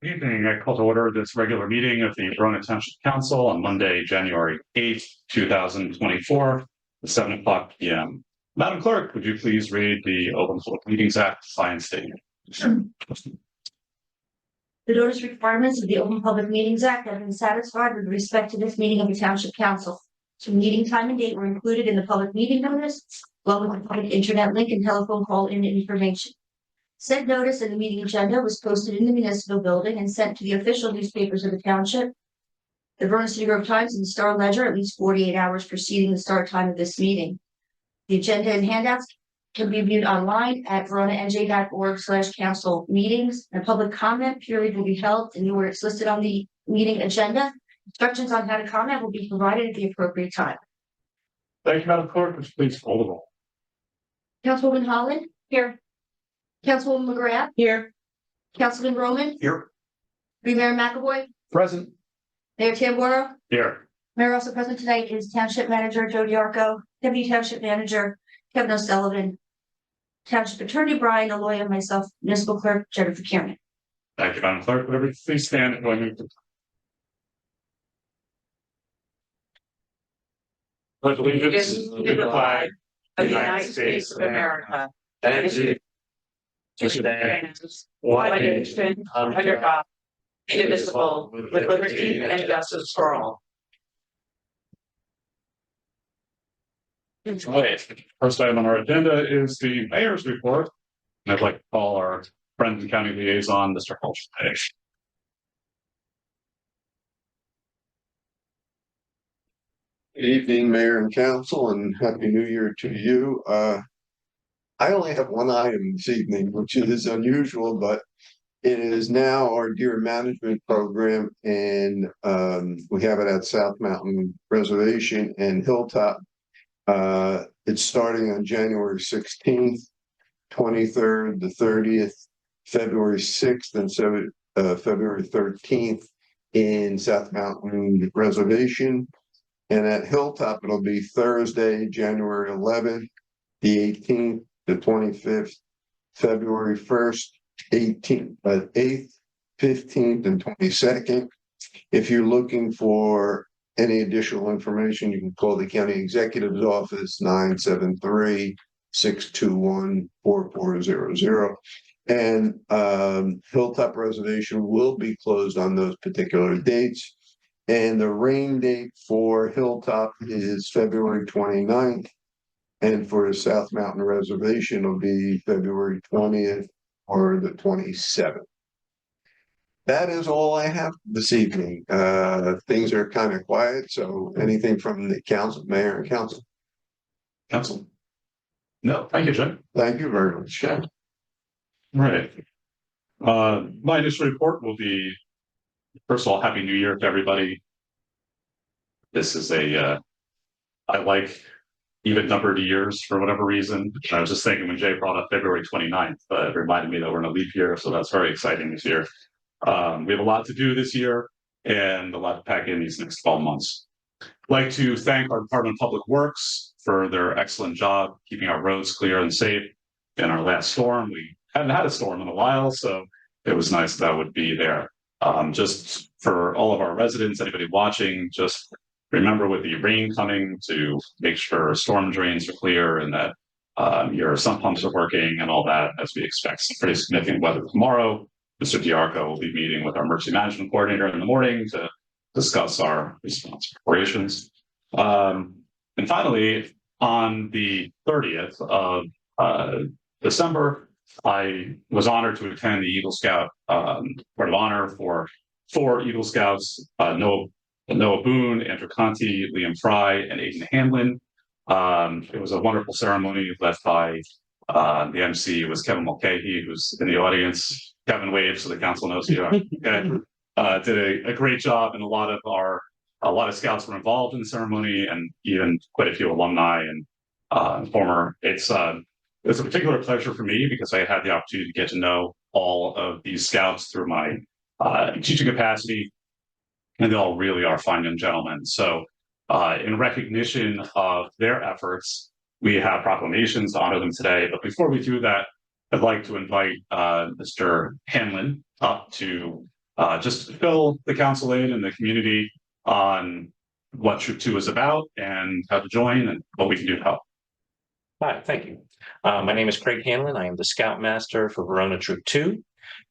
Good evening. I call to order this regular meeting of the Verona Township Council on Monday, January 8th, 2024, at 7 o'clock p.m. Madam Clerk, would you please read the Open Public Meetings Act science statement? Sure. The notice requirements of the Open Public Meetings Act have been satisfied with respect to this meeting of the Township Council. So meeting time and date were included in the public meeting notice, along with the public internet link and telephone call-in information. Said notice in the meeting agenda was posted in the municipal building and sent to the official newspapers of the township, the Verona City Grove Times and the Star Ledger, at least 48 hours preceding the start time of this meeting. The agenda and handouts can be viewed online at veronanj.org/council meetings. A public comment period will be held in the order it's listed on the meeting agenda. Instructions on how to comment will be provided at the appropriate time. Thank you, Madam Clerk. Would you please call the roll? Councilwoman Holland? Here. Councilwoman McGrath? Here. Councilman Roman? Here. Mayor McAvoy? Present. Mayor Tamboro? Here. Mayor also present tonight is Township Manager Joe Diarco, Deputy Township Manager Kevin O'Sullivan, Township Attorney Brian Aloy, and myself, Municipal Clerk Jennifer Kiernan. Thank you, Madam Clerk. Would everybody please stand and join me? Pledge allegiance to the flag of the United States of America and to one nation under God, indivisible, with liberty and justice for all. Right. First item on our agenda is the mayor's report. And I'd like to call our friend and county liaison, Mr. Hulsh. Good evening, Mayor and Council, and Happy New Year to you. I only have one item this evening, which is unusual, but it is now our deer management program, and we have it at South Mountain Reservation and Hilltop. It's starting on January 16th, 23rd, the 30th, February 6th, and so February 13th in South Mountain Reservation. And at Hilltop, it'll be Thursday, January 11th, the 18th, the 25th, February 1st, 8th, 15th, and 22nd. If you're looking for any additional information, you can call the County Executive's Office, 973-621-4400. And Hilltop Reservation will be closed on those particular dates. And the rain date for Hilltop is February 29th. And for the South Mountain Reservation, it'll be February 20th or the 27th. That is all I have this evening. Things are kind of quiet, so anything from the council, mayor and council? Council? No, thank you, Jim. Thank you very much. All right. My initial report will be, first of all, Happy New Year to everybody. This is I like even numbered years for whatever reason. I was just thinking when Jay brought up February 29th, but it reminded me that we're in a leap year, so that's very exciting this year. We have a lot to do this year and a lot to pack in these next 12 months. I'd like to thank our Department of Public Works for their excellent job keeping our roads clear and safe. In our last storm, we hadn't had a storm in a while, so it was nice that would be there. Just for all of our residents, anybody watching, just remember with the rain coming to make sure storm drains are clear and that your sump pumps are working and all that, as we expect some pretty significant weather tomorrow. Mr. Diarco will be meeting with our emergency management coordinator in the morning to discuss our response preparations. And finally, on the 30th of December, I was honored to attend the Eagle Scout Court of Honor for 4 Eagle Scouts, Noah Boone, Andrew Conti, Liam Fry, and Aiden Hanlon. It was a wonderful ceremony led by the MC was Kevin Mulcahy, who's in the audience. Kevin waved so the council knows who you are. Okay. Did a great job, and a lot of scouts were involved in the ceremony, and even quite a few alumni and former. It's a particular pleasure for me because I had the opportunity to get to know all of these scouts through my teaching capacity, and they all really are fine young gentlemen. So in recognition of their efforts, we have proclamations to honor them today. But before we do that, I'd like to invite Mr. Hanlon up to just to fill the council in and the community on what Troop 2 is about and how to join and what we can do to help. Hi, thank you. My name is Craig Hanlon. I am the Scoutmaster for Verona Troop 2.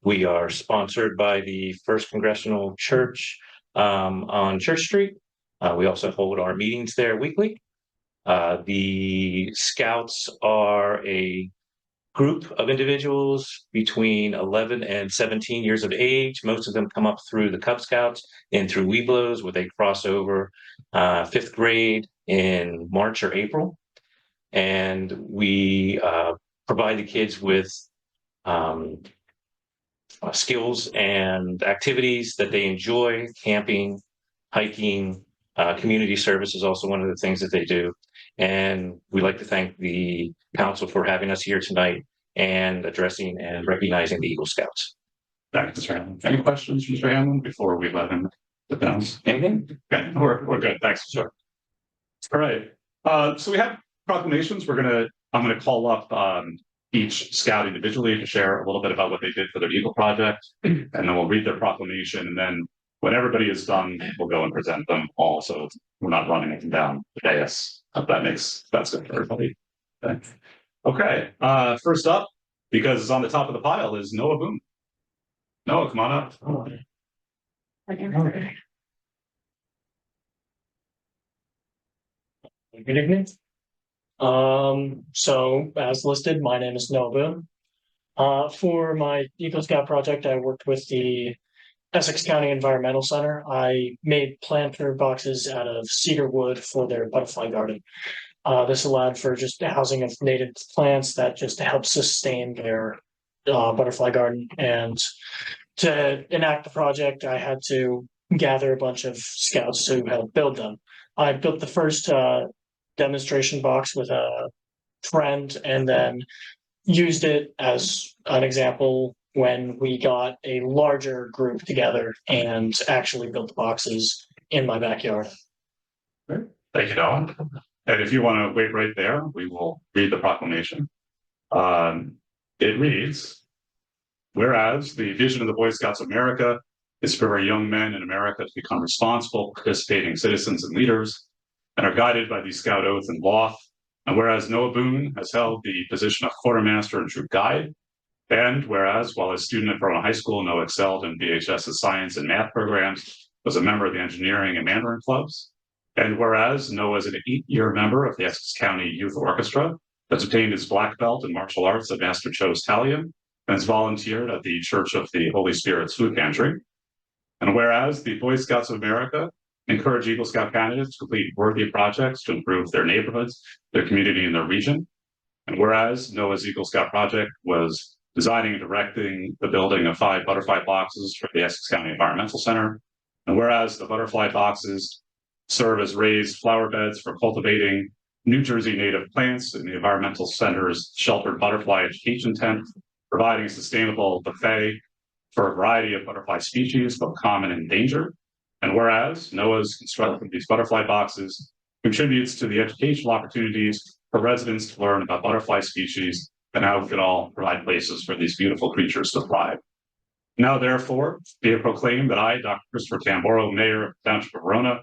We are sponsored by the First Congressional Church on Church Street. We also hold our meetings there weekly. The Scouts are a group of individuals between 11 and 17 years of age. Most of them come up through the Cub Scouts and through Webelos, where they cross over 5th grade in March or April. And we provide the kids with skills and activities that they enjoy. Camping, hiking, community service is also one of the things that they do. And we'd like to thank the council for having us here tonight and addressing and recognizing the Eagle Scouts. Thanks, Mr. Hanlon. Any questions, Mr. Hanlon, before we let him sit down? Anything? Okay, we're good. Thanks. Sure. All right. So we have proclamations. I'm gonna call up each scout individually to share a little bit about what they did for their Eagle project, and then we'll read their proclamation, and then when everybody is done, we'll go and present them all. So we're not running them down the dais. That's good for everybody. Okay. First up, because it's on the top of the pile, is Noah Boone. Noah, come on up. Good evening. So as listed, my name is Noah Boone. For my Eagle Scout project, I worked with the Essex County Environmental Center. I made planter boxes out of cedar wood for their butterfly garden. This allowed for just the housing of native plants that just help sustain their butterfly garden. And to enact the project, I had to gather a bunch of scouts to help build them. I built the first demonstration box with a friend and then used it as an example when we got a larger group together and actually built the boxes in my backyard. Thank you, Noah. And if you want to wait right there, we will read the proclamation. It reads, whereas the vision of the Boy Scouts of America is for our young men in America to become responsible, participating citizens and leaders, and are guided by the Scout Oath and Law. And whereas Noah Boone has held the position of quartermaster and troop guide, and whereas while a student at Verona High School, Noah excelled in VHS's science and math programs, was a member of the engineering and Mandarin clubs, and whereas Noah is an 8-year member of the Essex County Youth Orchestra, has obtained his black belt in martial arts at Master Cho's Talion, and has volunteered at the Church of the Holy Spirit's food pantry. And whereas the Boy Scouts of America encourage Eagle Scout candidates to complete worthy projects to improve their neighborhoods, their community, and their region. And whereas Noah's Eagle Scout project was designing and directing the building of 5 butterfly boxes for the Essex County Environmental Center. And whereas the butterfly boxes serve as raised flower beds for cultivating New Jersey native plants in the Environmental Center's sheltered butterfly education tent, providing a sustainable buffet for a variety of butterfly species, both common and endangered. And whereas Noah's construction of these butterfly boxes contributes to the educational opportunities for residents to learn about butterfly species and how we can all provide places for these beautiful creatures to thrive. Now, therefore, be it proclaimed that I, Dr. Christopher Tamboro, Mayor of the Township of Verona,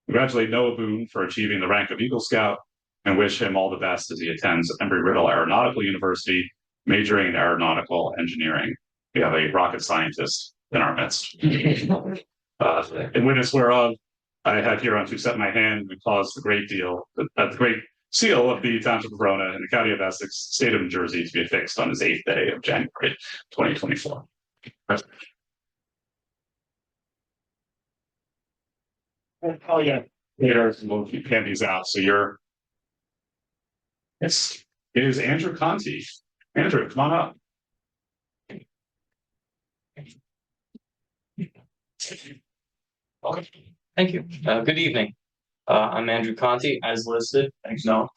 congratulate Noah Boone for achieving the rank of Eagle Scout and wish him all the best as he attends Embry-Riddle Aeronautical University, majoring in aeronautical engineering. We have a rocket scientist in our midst. In witness whereof, I have here on to set my hand and cause the great seal of the Township of Verona in the County of Essex, State of New Jersey, to be affixed on his 8th day of January 2024. Oh yeah, later we'll hand these out. So it is Andrew Conti. Andrew, come on up. Okay. Thank you. Good evening. I'm Andrew Conti, as listed. Thanks, Noah.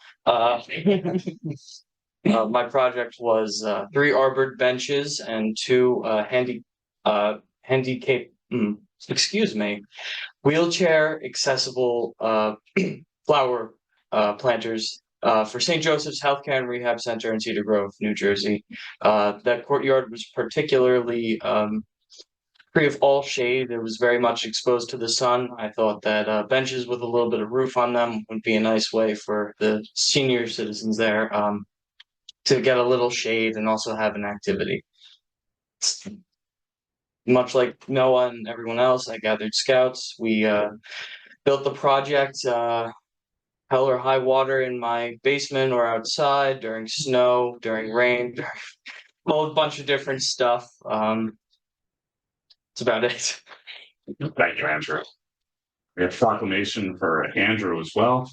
My project was 3 arbored benches and 2 wheelchair accessible flower planters for St. Joseph's Healthcare and Rehab Center in Cedar Grove, New Jersey. That courtyard was particularly free of all shade. It was very much exposed to the sun. I thought that benches with a little bit of roof on them would be a nice way for the senior citizens there to get a little shade and also have an activity. Much like Noah and everyone else, I gathered scouts. We built the project hell or high water in my basement or outside during snow, during rain, during a whole bunch of different stuff. That's about it. Thank you, Andrew. We have proclamation for Andrew as well.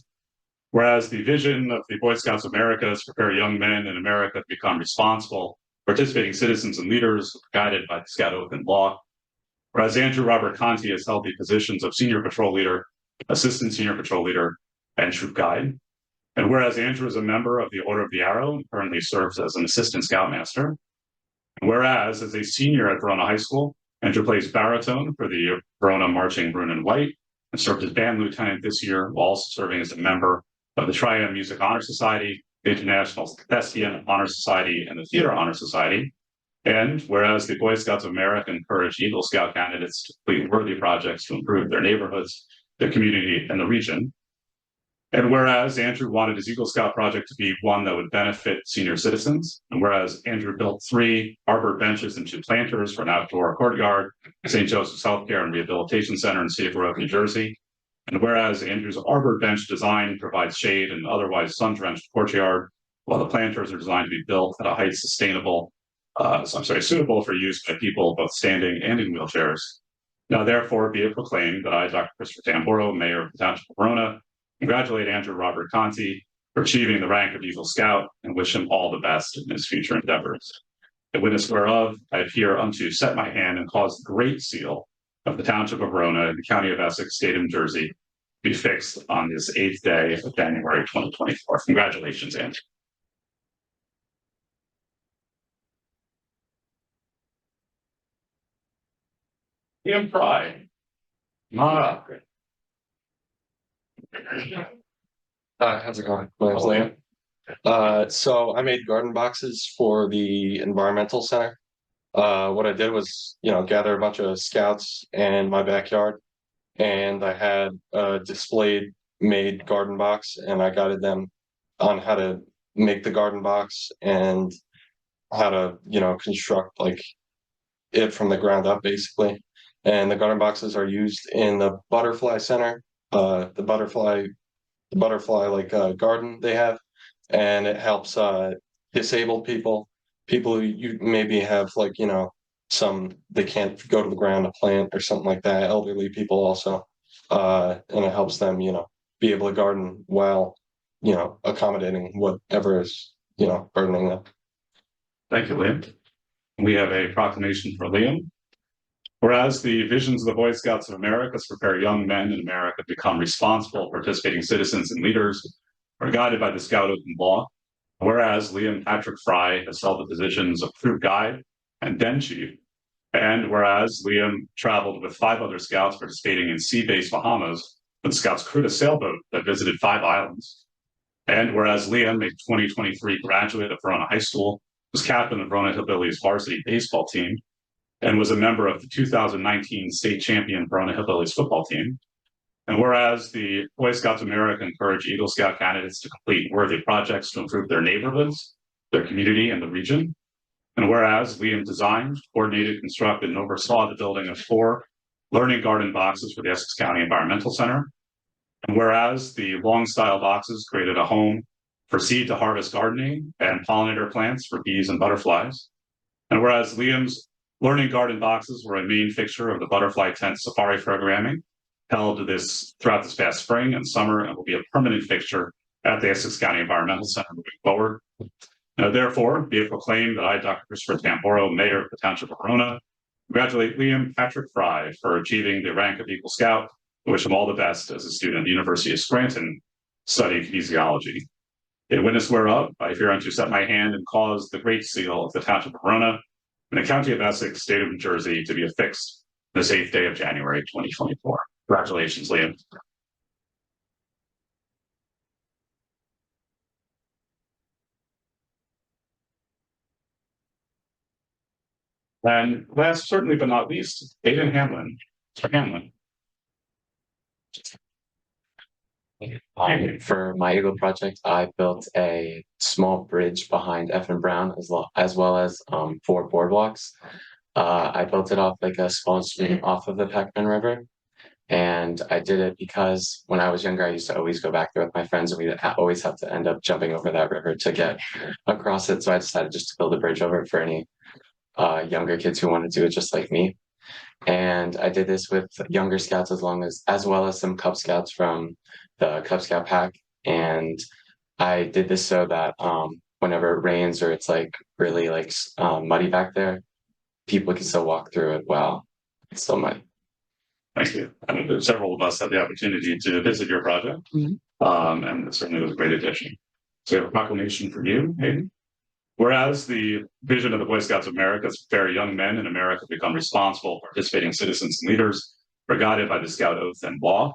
Whereas the vision of the Boy Scouts of America is to prepare young men in America to become responsible, participating citizens and leaders guided by the Scout Oath and law. Whereas Andrew Robert Conti has held the positions of Senior Patrol Leader, Assistant Senior Patrol Leader, and Troop Guide. And whereas Andrew is a member of the Order of the Arrow and currently serves as an Assistant Scoutmaster. And whereas as a senior at Verona High School, Andrew plays baritone for the Verona Marching Maroon and White and served as band lieutenant this year, while also serving as a member of the Triad Music Honor Society, the International Thespian Honor Society, and the Theater Honor Society. And whereas the Boy Scouts of America encourage Eagle Scout candidates to complete worthy projects to improve their neighborhoods, their community, and the region. And whereas Andrew wanted his Eagle Scout project to be one that would benefit senior citizens, and whereas Andrew built 3 arbor benches and 2 planters for an outdoor courtyard, St. Joseph's Healthcare and Rehabilitation Center in Cedar Grove, New Jersey. And whereas Andrew's arbor bench design provides shade and otherwise sun-drenched courtyard, while the planters are designed to be built at a height suitable for use by people both standing and in wheelchairs. Now, therefore, be it proclaimed that I, Dr. Christopher Tamboro, Mayor of the Township of Verona, congratulate Andrew Robert Conti for achieving the rank of Eagle Scout and wish him all the best in his future endeavors. In witness whereof, I appear unto set my hand and cause the great seal of the Township of Verona in the County of Essex, State of New Jersey, to be fixed on this 8th day of January 2024. Congratulations, Andrew. Ian Fry. Hi, how's it going? My name's Liam. So I made garden boxes for the environmental center. What I did was, gather a bunch of scouts in my backyard, and I had a displayed made garden box, and I guided them on how to make the garden box and how to, construct like it from the ground up, basically. And the garden boxes are used in the butterfly center, the butterfly garden they have, and it helps disabled people who you maybe have they can't go to the ground to plant or something like that, elderly people also, and it helps them be able to garden while accommodating whatever is burdening them. Thank you, Liam. We have a proclamation for Liam. Whereas the visions of the Boy Scouts of America is to prepare young men in America to become responsible, participating citizens and leaders are guided by the Scout Oath and law. Whereas Liam Patrick Fry has held the positions of Troop Guide and Den Chief. And whereas Liam traveled with 5 other scouts participating in Sea-Base Bahamas, when the scouts crewed a sailboat that visited 5 islands. And whereas Liam, a 2023 graduate of Verona High School, was captain of Verona Hillbillies varsity baseball team, and was a member of the 2019 state champion Verona Hillbillies football team. And whereas the Boy Scouts of America encourage Eagle Scout candidates to complete worthy projects to improve their neighborhoods, their community, and the region. And whereas Liam designed, coordinated, constructed, and oversaw the building of 4 learning garden boxes for the Essex County Environmental Center. And whereas the long style boxes created a home for seed to harvest gardening and pollinator plants for bees and butterflies. And whereas Liam's learning garden boxes were a main fixture of the butterfly tent safari programming held throughout this past spring and summer, and will be a permanent fixture at the Essex County Environmental Center moving forward. Now, therefore, be it proclaimed that I, Dr. Christopher Tamboro, Mayor of the Township of Verona, congratulate Liam Patrick Fry for achieving the rank of Eagle Scout. I wish him all the best as a student at the University of Scranton studying kinesiology. In witness whereof, I hereunto set my hand and cause the great seal of the Township of Verona in the County of Essex, State of New Jersey, to be affixed this 8th day of January 2024. Congratulations, Liam. And last, certainly but not least, Aiden Hamlin. Mr. Hamlin. For my Eagle project, I built a small bridge behind F and Brown as well as 4 boardwalks. I built it off like a small stream off of the Packman River. And I did it because when I was younger, I used to always go back there with my friends, and we'd always have to end up jumping over that river to get across it. So I decided just to build a bridge over it for any younger kids who want to do it just like me. And I did this with younger scouts as well as some Cub Scouts from the Cub Scout pack. And I did this so that whenever it rains or it's like really like muddy back there, people can still walk through it while it's still muddy. Thank you. Several of us had the opportunity to visit your project, and it certainly was a great addition. So we have a proclamation for you, Hayden. Whereas the vision of the Boy Scouts of America is very young men in America become responsible, participating citizens and leaders, are guided by the Scout Oath and law.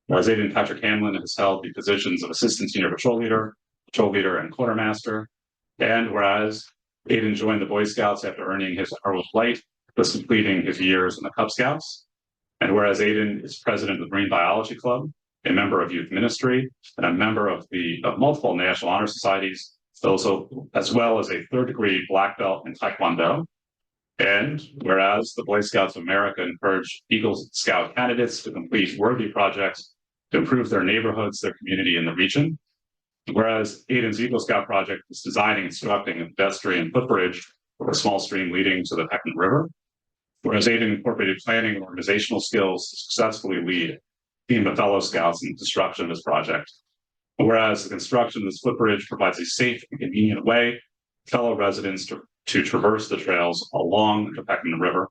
Whereas Aiden Patrick Hamlin has held the positions of Assistant Senior Patrol Leader, and Quartermaster. And whereas Aiden joined the Boy Scouts after earning his Earl Flight, thus completing his years in the Cub Scouts. And whereas Aiden is president of the Marine Biology Club, a member of Youth Ministry, and a member of multiple National Honor Societies, also as well as a 3rd degree black belt in Taekwondo. And whereas the Boy Scouts of America encourage Eagle Scout candidates to complete worthy projects to improve their neighborhoods, their community, and the region. Whereas Aiden's Eagle Scout project is designing and constructing a pedestrian footbridge over a small stream leading to the Peckman River. Whereas Aiden incorporated planning and organizational skills to successfully lead a team of fellow scouts in the construction of this project. Whereas the construction of this footbridge provides a safe and convenient way for fellow residents to traverse the trails along the Peckman River.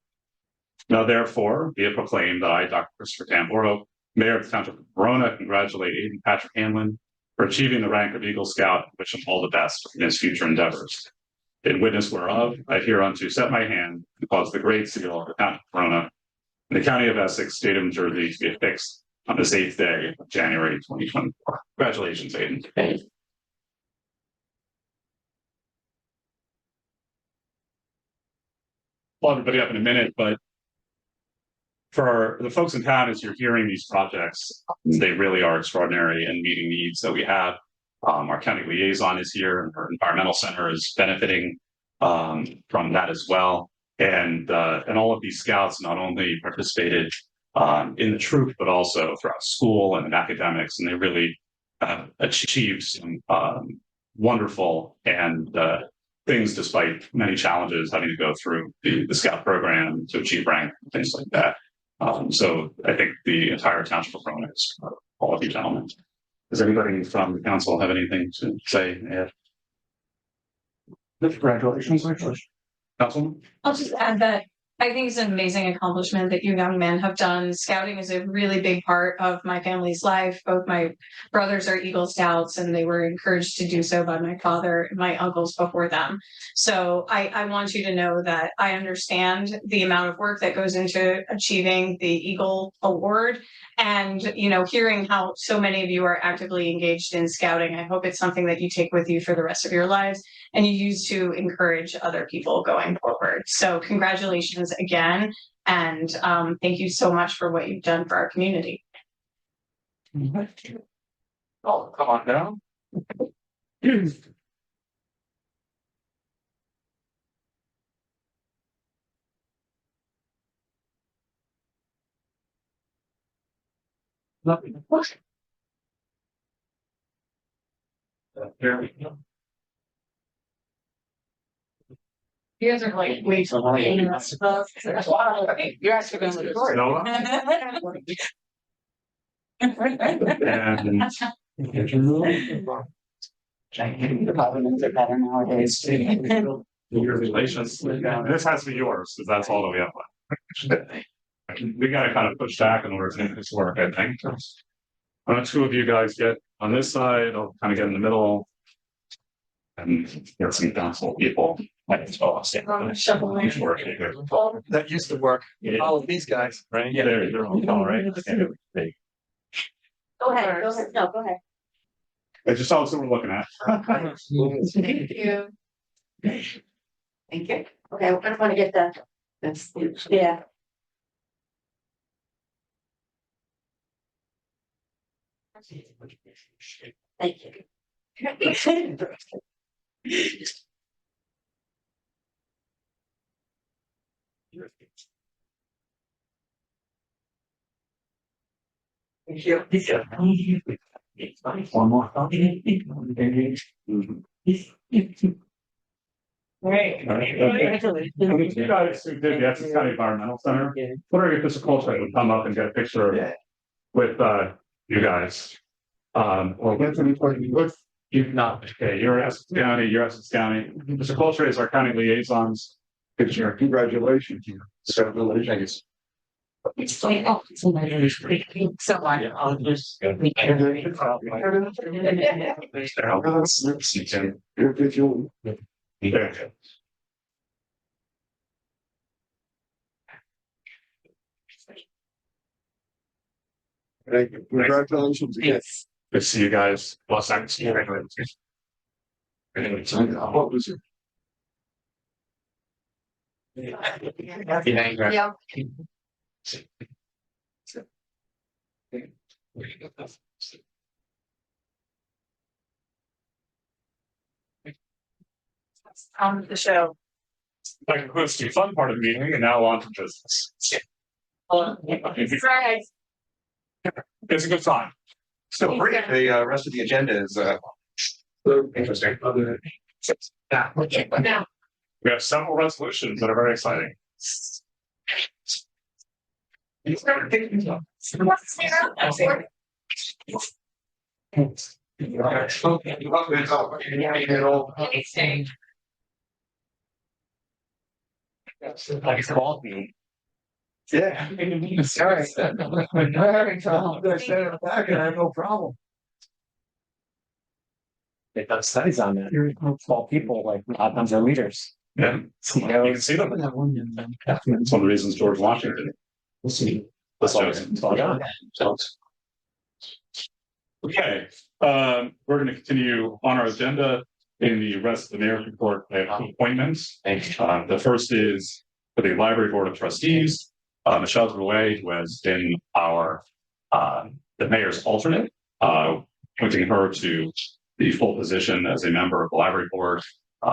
Now, therefore, be it proclaimed that I, Dr. Christopher Tamboro, Mayor of the Township of Verona, congratulate Aiden Patrick Hamlin for achieving the rank of Eagle Scout and wish him all the best in his future endeavors. In witness whereof, I hereunto set my hand and cause the great seal of the Township of Verona in the County of Essex, State of New Jersey, to be affixed on this 8th day of January 2024. Congratulations, Aiden. Thank you. Pull everybody up in a minute, but for the folks in town, as you're hearing these projects, they really are extraordinary and meeting needs that we have. Our county liaison is here, and our environmental center is benefiting from that as well. And all of these scouts not only participated in the troop, but also throughout school and in academics, and they really achieved some wonderful and things despite many challenges having to go through the scout program to achieve rank and things like that. So I think the entire township of Verona is all of you gentlemen. Does anybody from the council have anything to say? Congratulations, Councilman. I'll just add that I think it's an amazing accomplishment that you young men have done. Scouting is a really big part of my family's life. Both my brothers are Eagle Scouts, and they were encouraged to do so by my father and my uncles before them. So I want you to know that I understand the amount of work that goes into achieving the Eagle Award. And, you know, hearing how so many of you are actively engaged in scouting, I hope it's something that you take with you for the rest of your lives and you use to encourage other people going forward. So congratulations again. And thank you so much for what you've done for our community. Oh, come on down. Nothing. There we go. You guys are like way too long. You're actually going to look forward. Noah? The compliments are better nowadays. Congratulations. This has to be yours, because that's all that we have left. We gotta kind of push back in order to make this work, I think. Why don't 2 of you guys get on this side, I'll kind of get in the middle. And get some council people. That used to work. All of these guys, Right, yeah, they're all right. Go ahead, no, go ahead. It's just also what we're looking at. Thank you. Thank you. Okay, we're gonna want to get the Yeah. Thank you. One more. Right. You guys who did the Essex County Environmental Center, wondering if this culture would come up and get a picture with you guys. Or with you've not, okay, you're Essex County, Mr. Coltrane is our county liaisons. Picture, congratulations. Congratulations. So I'll just. Thank you. Congratulations again. Good to see you guys. Well, thanks. See you. What was it? Yeah. On the show. That concludes the fun part of the meeting, and now on to business. Right. It's a good time. So the rest of the agenda is Interesting. We have several resolutions that are very exciting. Like called me. Yeah. Sorry. No problem. They've done studies on that. You're small people, like numbers of leaders. Yeah, you can see them. That's one of the reasons George Washington. We'll see. Let's Okay, we're going to continue on our agenda in the rest of the mayor's report. I have appointments. The first is for the Library Board of Trustees, Michelle Drouet, who has been our the mayor's alternate, appointing her to the full position as a member of the library board.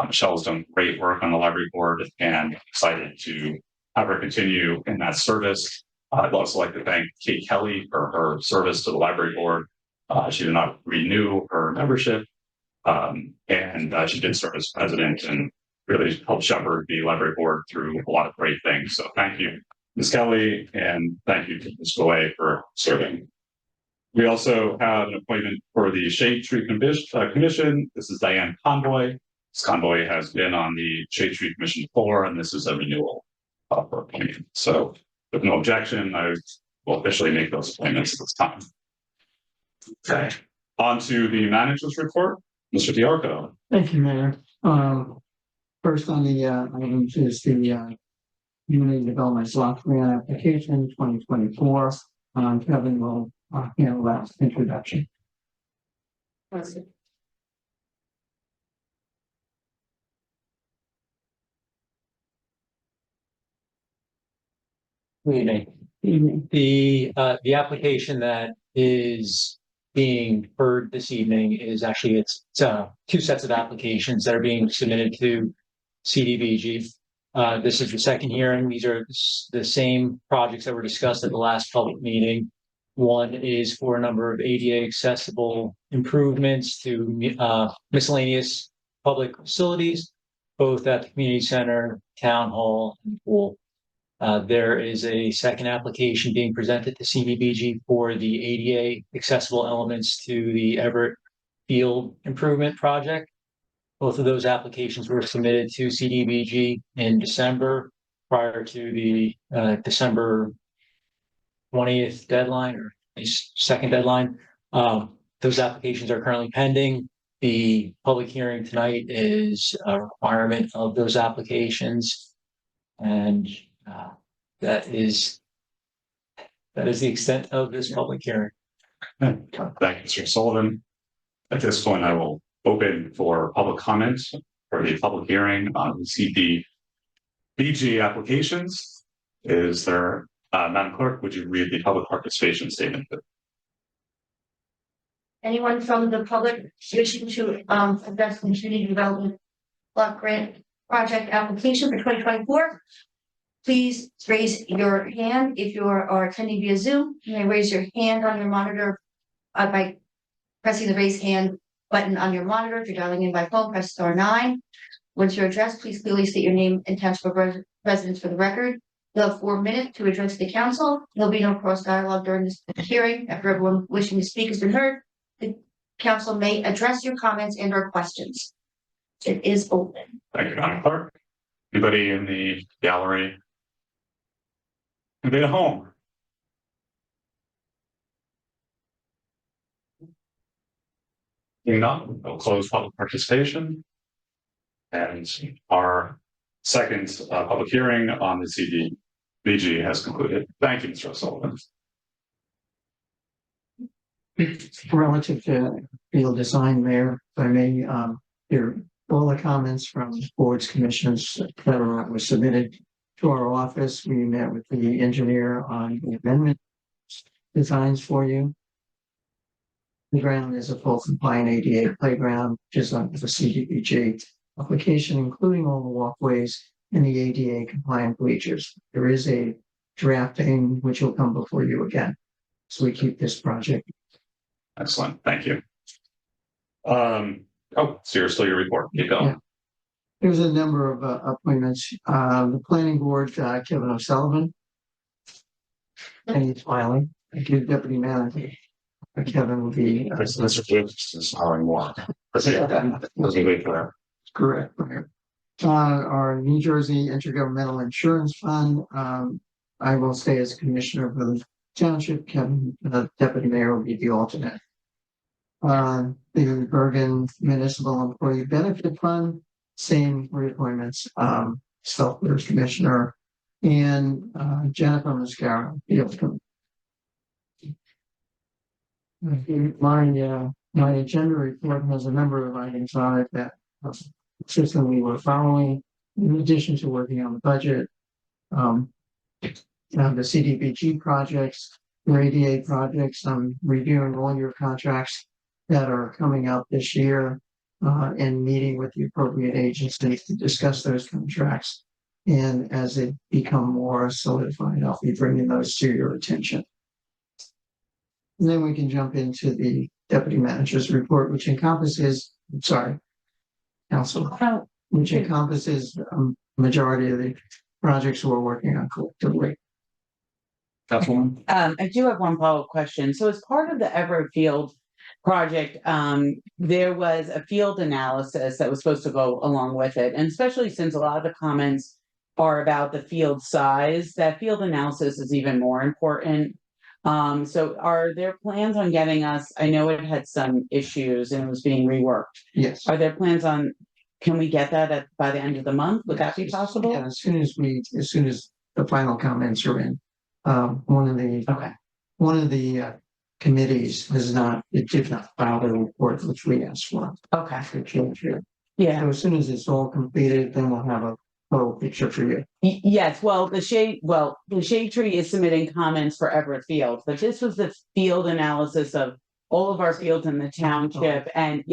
Michelle has done great work on the library board and excited to have her continue in that service. I'd also like to thank Kate Kelly for her service to the library board. She did not renew her membership, and she did serve as president and really helped shepherd the library board through a lot of great things. So thank you, Ms. Kelly, and thank you to Ms. Boye for serving. We also have an appointment for the Shade Tree Commission. This is Diane Conboy. Ms. Conboy has been on the Shade Tree Commission before, and this is a renewal of her appointment. So with no objection, I will officially make those appointments at this time. Okay. On to the manager's report, Mr. Diarco. Thank you, Mayor. First on the items is the Community Development Block Grant Application 2024. Kevin will handle that introduction. Good evening. The application that is being heard this evening is actually it's two sets of applications that are being submitted to CDBG. This is the second hearing. These are the same projects that were discussed at the last public meeting. One is for a number of ADA accessible improvements to miscellaneous public facilities, both at the community center, town hall, and pool. There is a second application being presented to CDBG for the ADA accessible elements to the Everett Field Improvement Project. Both of those applications were submitted to CDBG in December prior to the December 20th deadline or second deadline. Those applications are currently pending. The public hearing tonight is a requirement of those applications, and that is the extent of this public hearing. Thank you, Mr. Sullivan. At this point, I will open for public comments for the public hearing on the BG applications. Is there, Madam Clerk, would you read the public participation statement? Anyone from the public wishing to invest in community development block grant project application for 2024? Please raise your hand. If you are attending via Zoom, you may raise your hand on your monitor by pressing the raise hand button on your monitor. If you're dialing in by phone, press *9. Once you're addressed, please clearly state your name and township residence for the record. You'll have 4 minutes to address the council. There'll be no cross dialogue during this hearing. After everyone wishing to speak has been heard, the council may address your comments and or questions. It is open. Thank you, Madam Clerk. Anybody in the gallery? Anybody at home? Seeing none, we'll close public participation. And our second public hearing on the CDBG has concluded. Thank you, Mr. O'Sullivan. Relative to field design, Mayor, if I may, hear all the comments from boards, commissions that were submitted to our office. We met with the engineer on the amendment designs for you. The ground is a full compliant ADA playground, which is under the CDBG application, including all the walkways and the ADA compliant bleachers. There is a drafting which will come before you again. So we keep this project. Excellent, thank you. Oh, seriously, your report, keep going. Yeah. There's a number of appointments. The planning board, Kevin O'Sullivan. And he's smiling. Thank you, Deputy Manager. Kevin will be. Mr. Gibbs is hiring more. Correct. Our New Jersey Intergovernmental Insurance Fund. I will stay as commissioner for the township. Kevin, deputy mayor, will be the alternate. The Bergen Municipal Employee Benefit Fund, same reappointments. Self-first commissioner and Jennifer Mascara. My agenda report has a number of items on it that system we were following, in addition to working on the budget. The CDBG projects, your ADA projects, I'm reviewing all your contracts that are coming out this year and meeting with the appropriate agencies to discuss those contracts. And as they become more solidified, I'll be bringing those to your attention. And then we can jump into the deputy manager's report, which encompasses, council, which encompasses majority of the projects we're working on collectively. Councilwoman? I do have one follow-up question. So as part of the Everett Field project, there was a field analysis that was supposed to go along with it. And especially since a lot of the comments are about the field size, that field analysis is even more important. So are there plans on getting us, I know it had some issues and it was being reworked. Yes. Are there plans on, can we get that by the end of the month? Would that be possible? Yeah, as soon as the final comments are in. One of the committees did not file the report which we asked for. Okay. Yeah. So as soon as it's all completed, then we'll have a whole picture for you. Yes, well, the shade tree is submitting comments for Everett Field, but this was the field analysis of all of our fields in the township and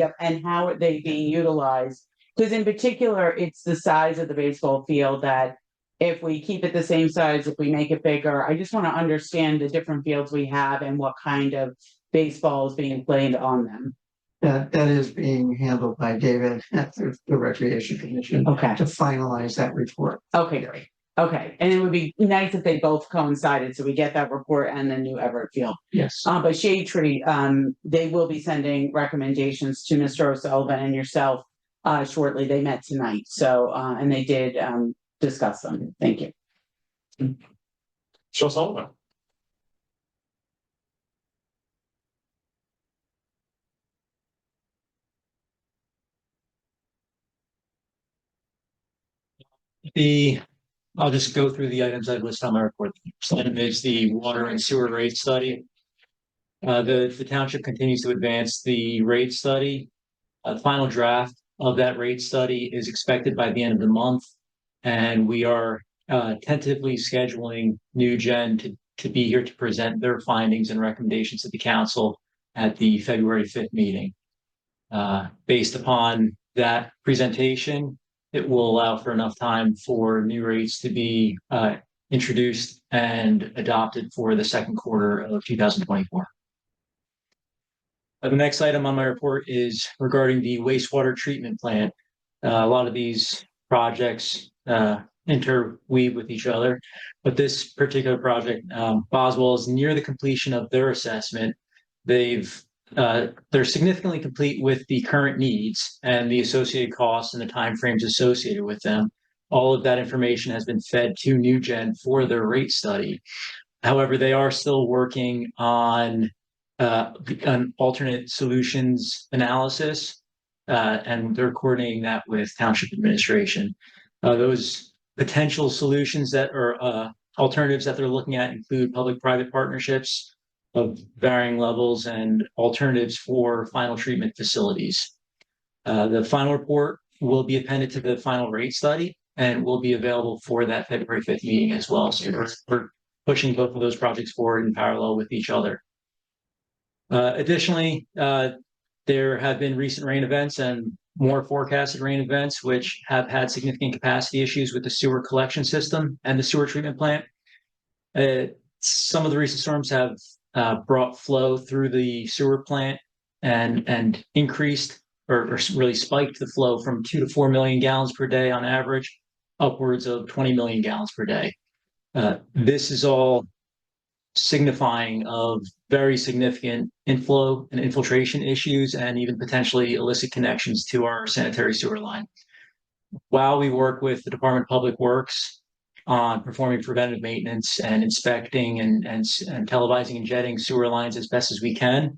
how are they being utilized? Because in particular, it's the size of the baseball field that if we keep it the same size, if we make it bigger, I just want to understand the different fields we have and what kind of baseball is being played on them. That is being handled by David at the Recreation Commission. Okay. To finalize that report. Okay, great. Okay, and it would be nice if they both coincided, so we get that report and the new Everett Field. Yes. But Shade Tree, they will be sending recommendations to Mr. O'Sullivan and yourself shortly. They met tonight, so and they did discuss them. Thank you. Mr. O'Sullivan? I'll just go through the items I've listed on my report. First item is the water and sewer rate study. The township continues to advance the rate study. The final draft of that rate study is expected by the end of the month. And we are tentatively scheduling New Gen to be here to present their findings and recommendations to the council at the February 5th meeting. Based upon that presentation, it will allow for enough time for new rates to be introduced and adopted for the second quarter of 2024. The next item on my report is regarding the wastewater treatment plant. A lot of these projects interweave with each other, but this particular project, Boswell, is near the completion of their assessment. They're significantly complete with the current needs and the associated costs and the timeframes associated with them. All of that information has been fed to New Gen for their rate study. However, they are still working on an alternate solutions analysis, and they're coordinating that with Township administration. Those potential solutions that are alternatives that they're looking at include public-private partnerships of varying levels and alternatives for final treatment facilities. The final report will be appended to the final rate study and will be available for that February 5th meeting as well. So we're pushing both of those projects forward in parallel with each other. Additionally, there have been recent rain events and more forecasted rain events, which have had significant capacity issues with the sewer collection system and the sewer treatment plant. Some of the recent storms have brought flow through the sewer plant and increased or really spiked the flow from 2 to 4 million gallons per day on average, upwards of 20 million gallons per day. This is all signifying of very significant inflow and infiltration issues and even potentially illicit connections to our sanitary sewer line. While we work with the Department of Public Works on performing preventive maintenance and inspecting and televising and jetting sewer lines as best as we can,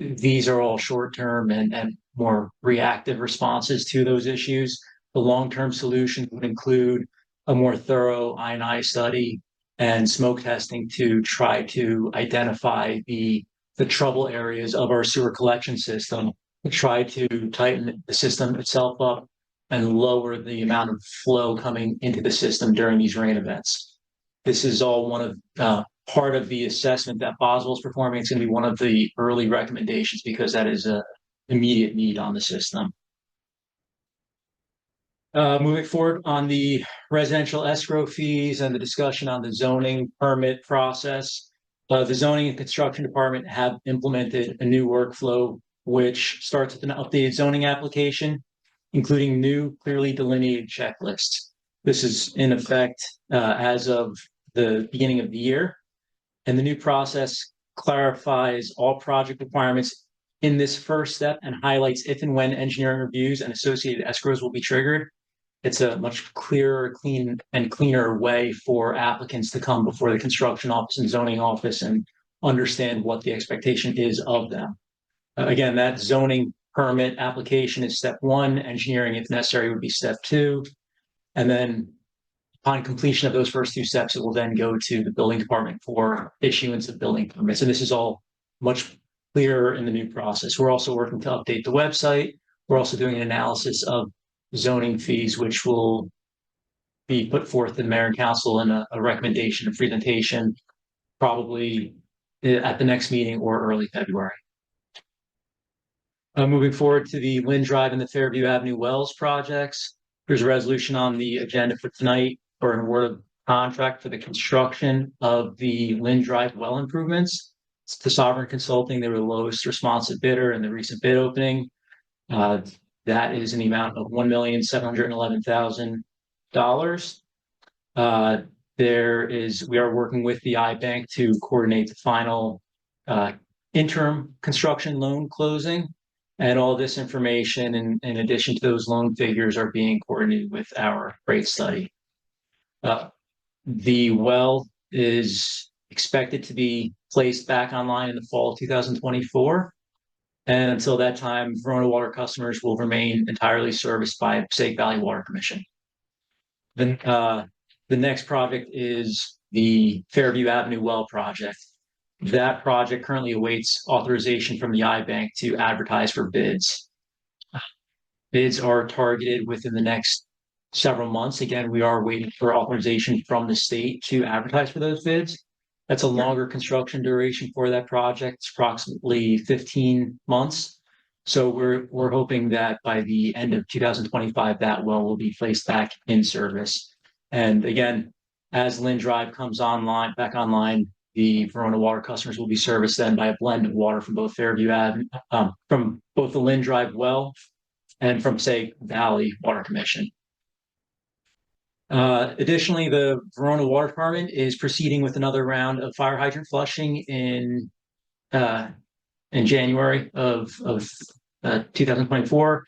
these are all short-term and more reactive responses to those issues. The long-term solution would include a more thorough I&I study and smoke testing to try to identify the trouble areas of our sewer collection system, try to tighten the system itself up and lower the amount of flow coming into the system during these rain events. This is all one of part of the assessment that Boswell is performing. It's going to be one of the early recommendations because that is an immediate need on the system. Moving forward on the residential escrow fees and the discussion on the zoning permit process, the zoning and construction department have implemented a new workflow, which starts with an updated zoning application, including new clearly delineated checklists. This is in effect as of the beginning of the year. And the new process clarifies all project requirements in this first step and highlights if and when engineering reviews and associated escrows will be triggered. It's a much clearer, cleaner way for applicants to come before the construction office and zoning office and understand what the expectation is of them. Again, that zoning permit application is step one. Engineering, if necessary, would be step two. And then upon completion of those first two steps, it will then go to the building department for issuance of building permits. And this is all much clearer in the new process. We're also working to update the website. We're also doing an analysis of zoning fees, which will be put forth to the mayor and council in a recommendation and presentation, probably at the next meeting or early February. Moving forward to the Lynn Drive and the Fairview Avenue Wells projects, there's a resolution on the agenda for tonight for an award of contract for the construction of the Lynn Drive well improvements. It's to Sovereign Consulting. They were the lowest responsive bidder in the recent bid opening. That is in the amount of $1,711,000. We are working with the iBank to coordinate the final interim construction loan closing. And all this information, in addition to those loan figures, are being coordinated with our rate study. The well is expected to be placed back online in the fall of 2024. And until that time, Verona water customers will remain entirely serviced by Passaic Valley Water Commission. Then the next project is the Fairview Avenue well project. That project currently awaits authorization from the iBank to advertise for bids. Bids are targeted within the next several months. Again, we are waiting for authorization from the state to advertise for those bids. That's a longer construction duration for that project. It's approximately 15 months. So we're hoping that by the end of 2025, that well will be placed back in service. And again, as Lynn Drive comes back online, the Verona water customers will be serviced then by a blend of water from both Fairview Ave, from both the Lynn Drive well and from, say, Valley Water Commission. Additionally, the Verona Water Department is proceeding with another round of fire hydrant flushing in January of 2024.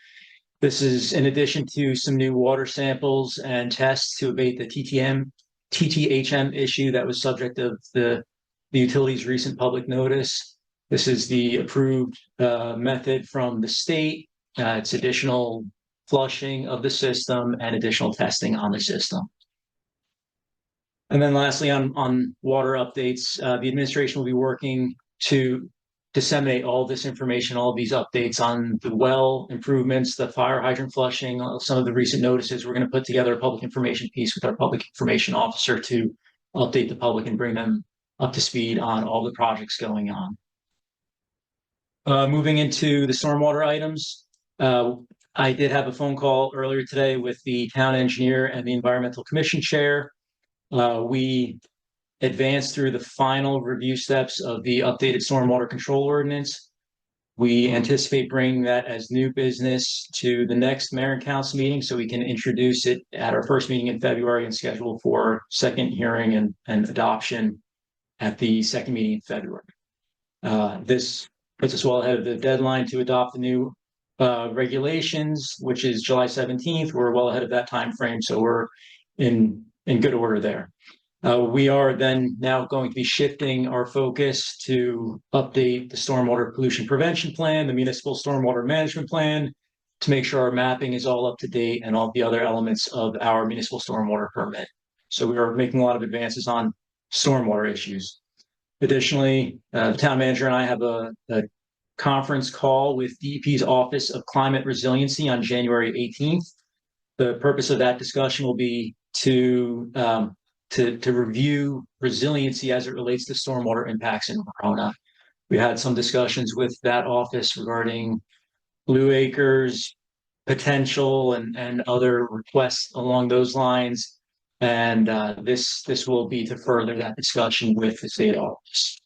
This is in addition to some new water samples and tests to abate the TTHM issue that was subject of the utility's recent public notice. This is the approved method from the state. It's additional flushing of the system and additional testing on the system. And then lastly, on water updates, the administration will be working to disseminate all this information, all of these updates on the well improvements, the fire hydrant flushing, some of the recent notices. We're going to put together a public information piece with our public information officer to update the public and bring them up to speed on all the projects going on. Moving into the stormwater items, I did have a phone call earlier today with the town engineer and the environmental commission chair. We advanced through the final review steps of the updated stormwater control ordinance. We anticipate bringing that as new business to the next mayor and council meeting so we can introduce it at our first meeting in February and schedule for second hearing and adoption at the second meeting in February. This puts us well ahead of the deadline to adopt the new regulations, which is July 17th. We're well ahead of that time frame, so we're in good order there. We are then now going to be shifting our focus to update the stormwater pollution prevention plan, the municipal stormwater management plan, to make sure our mapping is all up to date and all the other elements of our municipal stormwater permit. So we are making a lot of advances on stormwater issues. Additionally, the town manager and I have a conference call with DEP's Office of Climate Resiliency on January 18th. The purpose of that discussion will be to review resiliency as it relates to stormwater impacts in Verona. We had some discussions with that office regarding Blue Acres potential and other requests along those lines. And this will be to further that discussion with the state office.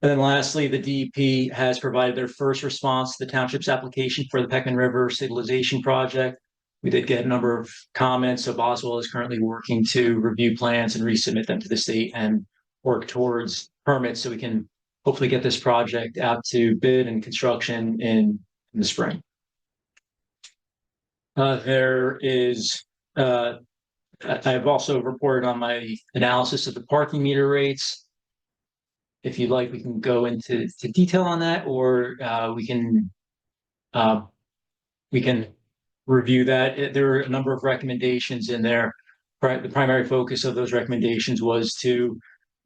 And then lastly, the DEP has provided their first response to the township's application for the Peckman River stabilization project. We did get a number of comments, so Boswell is currently working to review plans and resubmit them to the state and work towards permits so we can hopefully get this project out to bid and construction in the spring. There is, I have also reported on my analysis of the parking meter rates. If you'd like, we can go into detail on that, or we can review that. There are a number of recommendations in there. The primary focus of those recommendations was to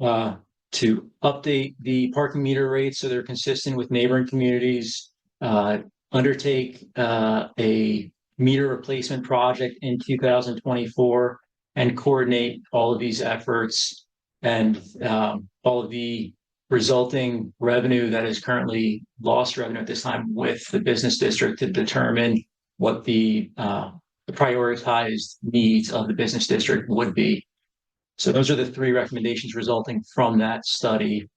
update the parking meter rates so they're consistent with neighboring communities, undertake a meter replacement project in 2024, and coordinate all of these efforts and all of the resulting revenue that is currently lost revenue at this time with the business district to determine what the prioritized needs of the business district would be. So those are the three recommendations resulting from that study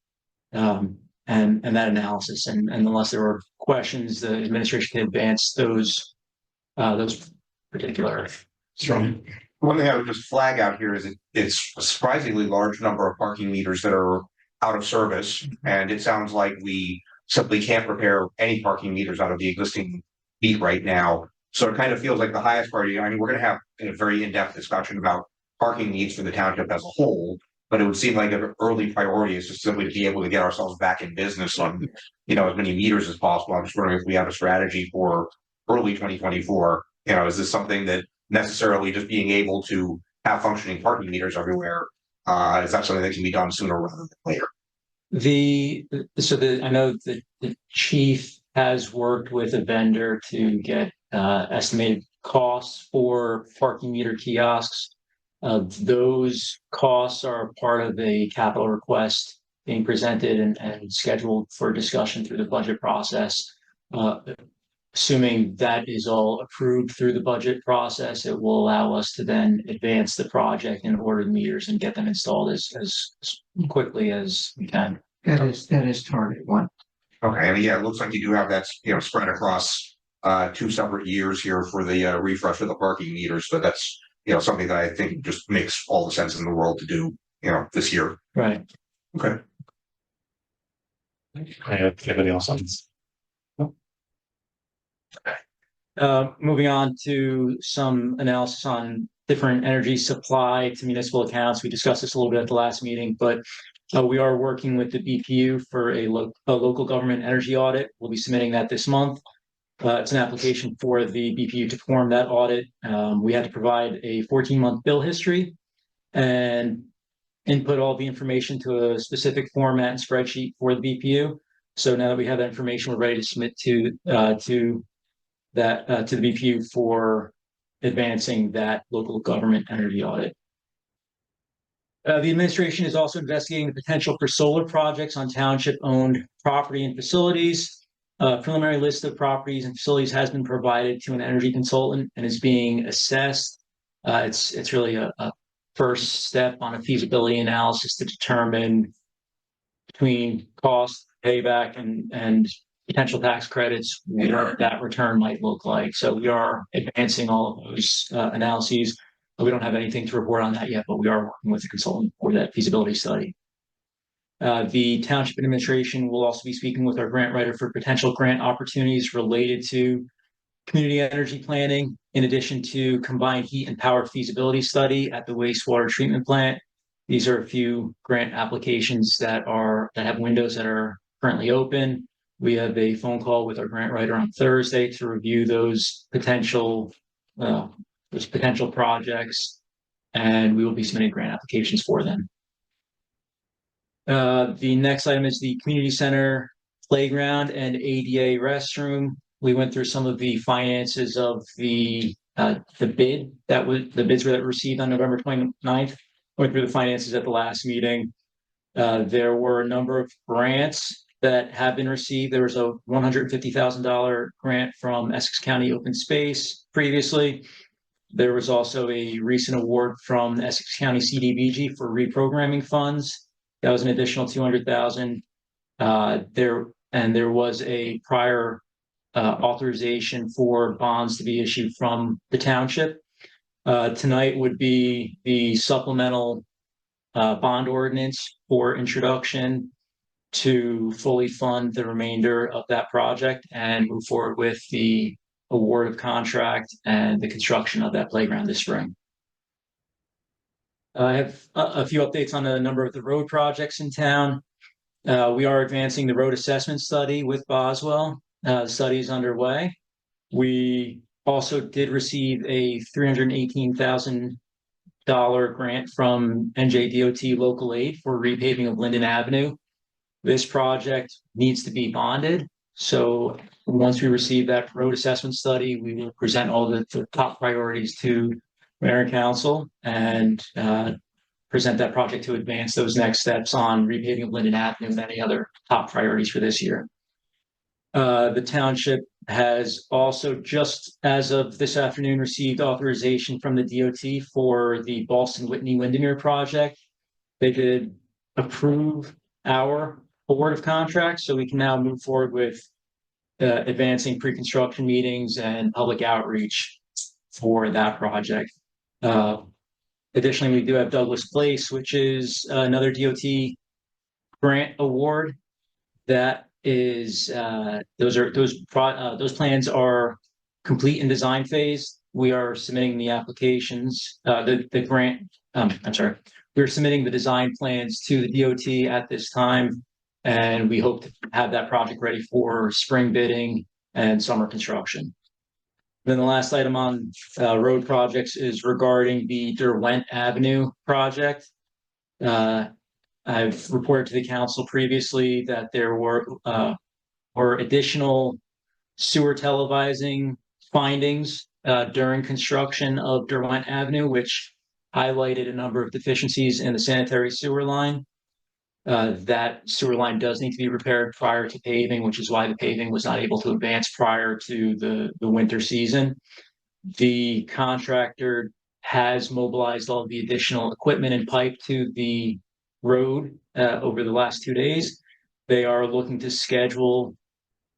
and that analysis. And unless there were questions, the administration can advance those particular. So one thing I would just flag out here is it's a surprisingly large number of parking meters that are out of service. And it sounds like we simply can't repair any parking meters out of the existing fleet right now. So it kind of feels like the highest priority. I mean, we're going to have a very in-depth discussion about parking needs for the township as a whole, but it would seem like an early priority is just simply to be able to get ourselves back in business on, as many meters as possible. I'm just wondering if we have a strategy for early 2024. Is this something that necessarily just being able to have functioning parking meters everywhere, is that something that can be done sooner rather than later? I know that the chief has worked with a vendor to get estimated costs for parking meter kiosks. Those costs are part of a capital request being presented and scheduled for discussion through the budget process. Assuming that is all approved through the budget process, it will allow us to then advance the project and order the meters and get them installed as quickly as we can. That is target one. Okay, and yeah, it looks like you do have that, spread across two separate years here for the refresh of the parking meters, but that's, something that I think just makes all the sense in the world to do, this year. Right. Okay. Anybody else on this? Moving on to some analysis on different energy supply to municipal accounts. We discussed this a little bit at the last meeting, but we are working with the BPU for a local government energy audit. We'll be submitting that this month. It's an application for the BPU to perform that audit. We had to provide a 14-month bill history and input all the information to a specific format and spreadsheet for the BPU. So now that we have that information, we're ready to submit to the BPU for advancing that local government energy audit. The administration is also investigating the potential for solar projects on township-owned property and facilities. A preliminary list of properties and facilities has been provided to an energy consultant and is being assessed. It's really a first step on a feasibility analysis to determine between cost, payback, and potential tax credits, what that return might look like. So we are advancing all of those analyses. We don't have anything to report on that yet, but we are working with the consultant for that feasibility study. The Township Administration will also be speaking with our grant writer for potential grant opportunities related to community energy planning, in addition to combined heat and power feasibility study at the wastewater treatment plant. These are a few grant applications that have windows that are currently open. We have a phone call with our grant writer on Thursday to review those potential projects, and we will be submitting grant applications for them. The next item is the community center playground and ADA restroom. We went through some of the finances of the bids that were received on November 29th. Went through the finances at the last meeting. There were a number of grants that have been received. There was a $150,000 grant from Essex County Open Space previously. There was also a recent award from Essex County CDBG for reprogramming funds. That was an additional $200,000. There was a prior authorization for bonds to be issued from the township. Tonight would be the supplemental bond ordinance for introduction to fully fund the remainder of that project and move forward with the award of contract and the construction of that playground this spring. I have a few updates on a number of the road projects in town. We are advancing the road assessment study with Boswell. The study is underway. We also did receive a $318,000 grant from NJDOT local aid for repaving of Linden Avenue. This project needs to be bonded. So once we receive that road assessment study, we will present all the top priorities to Mayor and Council and present that project to advance those next steps on repaving of Linden Avenue and any other top priorities for this year. The township has also just as of this afternoon received authorization from the DOT for the Boston Whitney Windermere project. They did approve our award of contracts, so we can now move forward with advancing pre-construction meetings and public outreach for that project. Additionally, we do have Douglas Place, which is another DOT grant award. That is, those plans are complete in design phase. We are submitting the applications, we're submitting the design plans to the DOT at this time, and we hope to have that project ready for spring bidding and summer construction. Then the last item on road projects is regarding the Derwent Avenue project. I've reported to the council previously that there were additional sewer televising findings during construction of Derwent Avenue, which highlighted a number of deficiencies in the sanitary sewer line. That sewer line does need to be repaired prior to paving, which is why the paving was not able to advance prior to the winter season. The contractor has mobilized all the additional equipment and pipe to the road over the last 2 days. They are looking to schedule